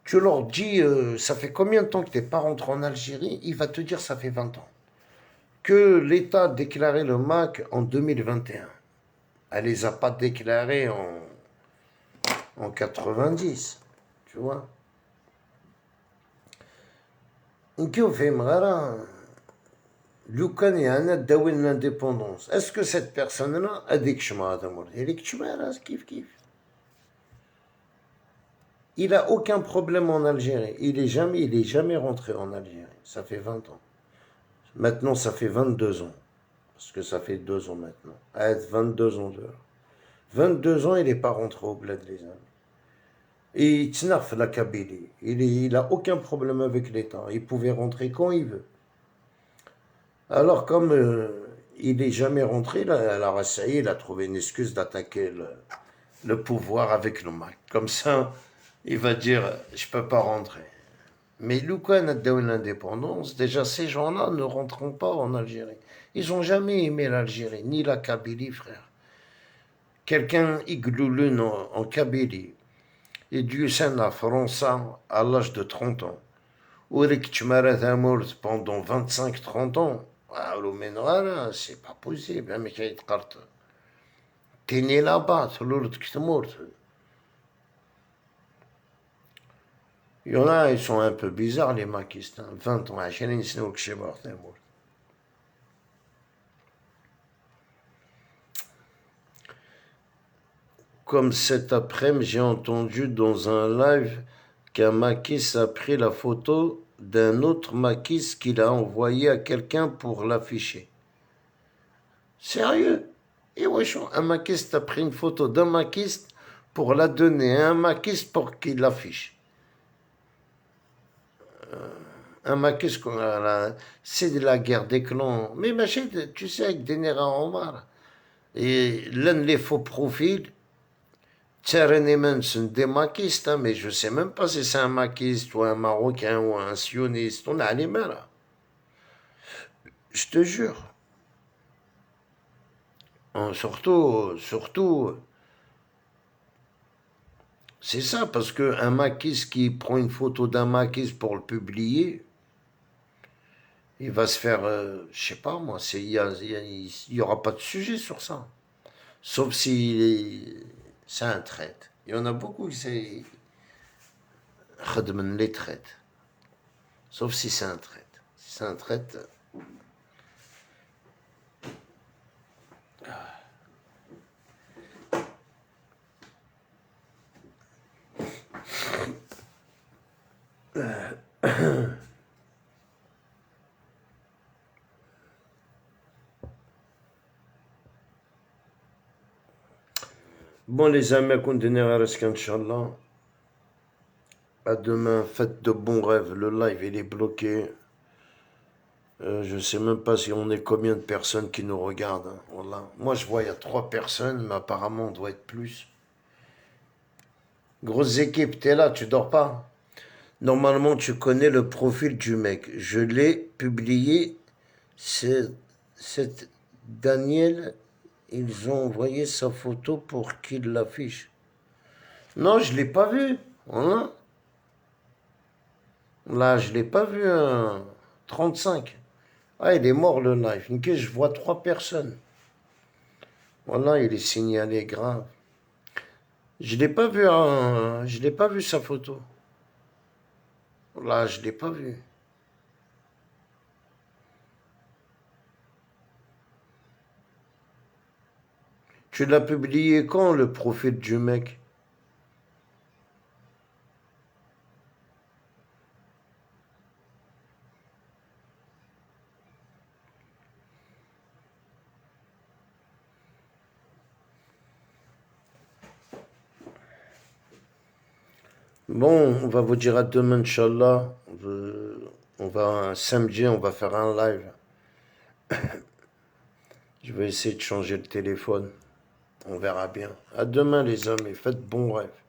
tu leur dis, ça fait combien de temps que tu n'es pas rentré en Algérie? Il va te dire, ça fait 20 ans. Que l'État a déclaré le Mac en 2021. Elle ne les a pas déclarés en 90, tu vois. لو كان يعني داوي l'indépendance, est-ce que cette personne-là a dit que je m'ai Il n'a aucun problème en Algérie. Il est jamais rentré en Algérie. Ça fait 20 ans. Maintenant, ça fait 22 ans. Parce que ça fait 2 ans maintenant. À être 22 ans dehors. 22 ans, il n'est pas rentré au bled, les amis. Et il t'narf la Kabylie. Il n'a aucun problème avec l'État. Il pouvait rentrer quand il veut. Alors, comme il n'est jamais rentré, alors ça y est, il a trouvé une excuse d'attaquer le pouvoir avec le Mac. Comme ça, il va dire, je ne peux pas rentrer. Mais Loukan a donné l'indépendance. Déjà, ces gens-là ne rentreront pas en Algérie. Ils n'ont jamais aimé l'Algérie, ni la Kabylie, frère. Quelqu'un igloulune en Kabylie, et Dieu sait la France à l'âge de 30 ans. Ou tu m'arrêtes mort pendant 25-30 ans. C'est pas possible. Mais t'es né là-bas, tu es mort. Il y en a, ils sont un peu bizarres, les maquistes. 20 ans, 20 سنة que je suis mort. Comme cet après-midi, j'ai entendu dans un live qu'un maquis a pris la photo d'un autre maquis qu'il a envoyé à quelqu'un pour l'afficher. Sérieux? Et wesh, un maquis a pris une photo d'un maquis pour la donner à un maquis pour qu'il l'affiche. Un maquis, c'est de la guerre des clans. Mais machin, tu sais, avec Denera Omar, et l'un des faux profils, Tserenemens, des maquistes, hein, mais je ne sais même pas si c'est un maquiste ou un marocain ou un sioniste. On a les mains là. Je te jure. Surtout, c'est ça, parce qu'un maquiste qui prend une photo d'un maquiste pour le publier, il va se faire, je sais pas moi, il y aura pas de sujet sur ça. Sauf si c'est un traite. Il y en a beaucoup qui c'est Khadmen les traites. Sauf si c'est un traite. Si c'est un traite. Bon, les amis, à continuer à rester, Inch'Allah. À demain, faites de bons rêves. Le live, il est bloqué. Je sais même pas si on est combien de personnes qui nous regardent, hein. Voilà. Moi, je vois, il y a 3 personnes, mais apparemment, on doit être plus. Grosse équipe, t'es là, tu dors pas? Normalement, tu connais le profil du mec. Je l'ai publié. C'est Daniel. Ils ont envoyé sa photo pour qu'il l'affiche. Non, je l'ai pas vu. Voilà. Là, je l'ai pas vu, un 35. Ah, il est mort le live. Ok, je vois 3 personnes. Voilà, il est signalé grave. Je l'ai pas vu, je l'ai pas vu sa photo. Là, je l'ai pas vu. Tu l'as publié quand, le profil du mec? Bon, on va vous dire à demain, Inch'Allah. On va, samedi, on va faire un live. Je vais essayer de changer le téléphone. On verra bien. À demain, les amis. Faites bon rêve.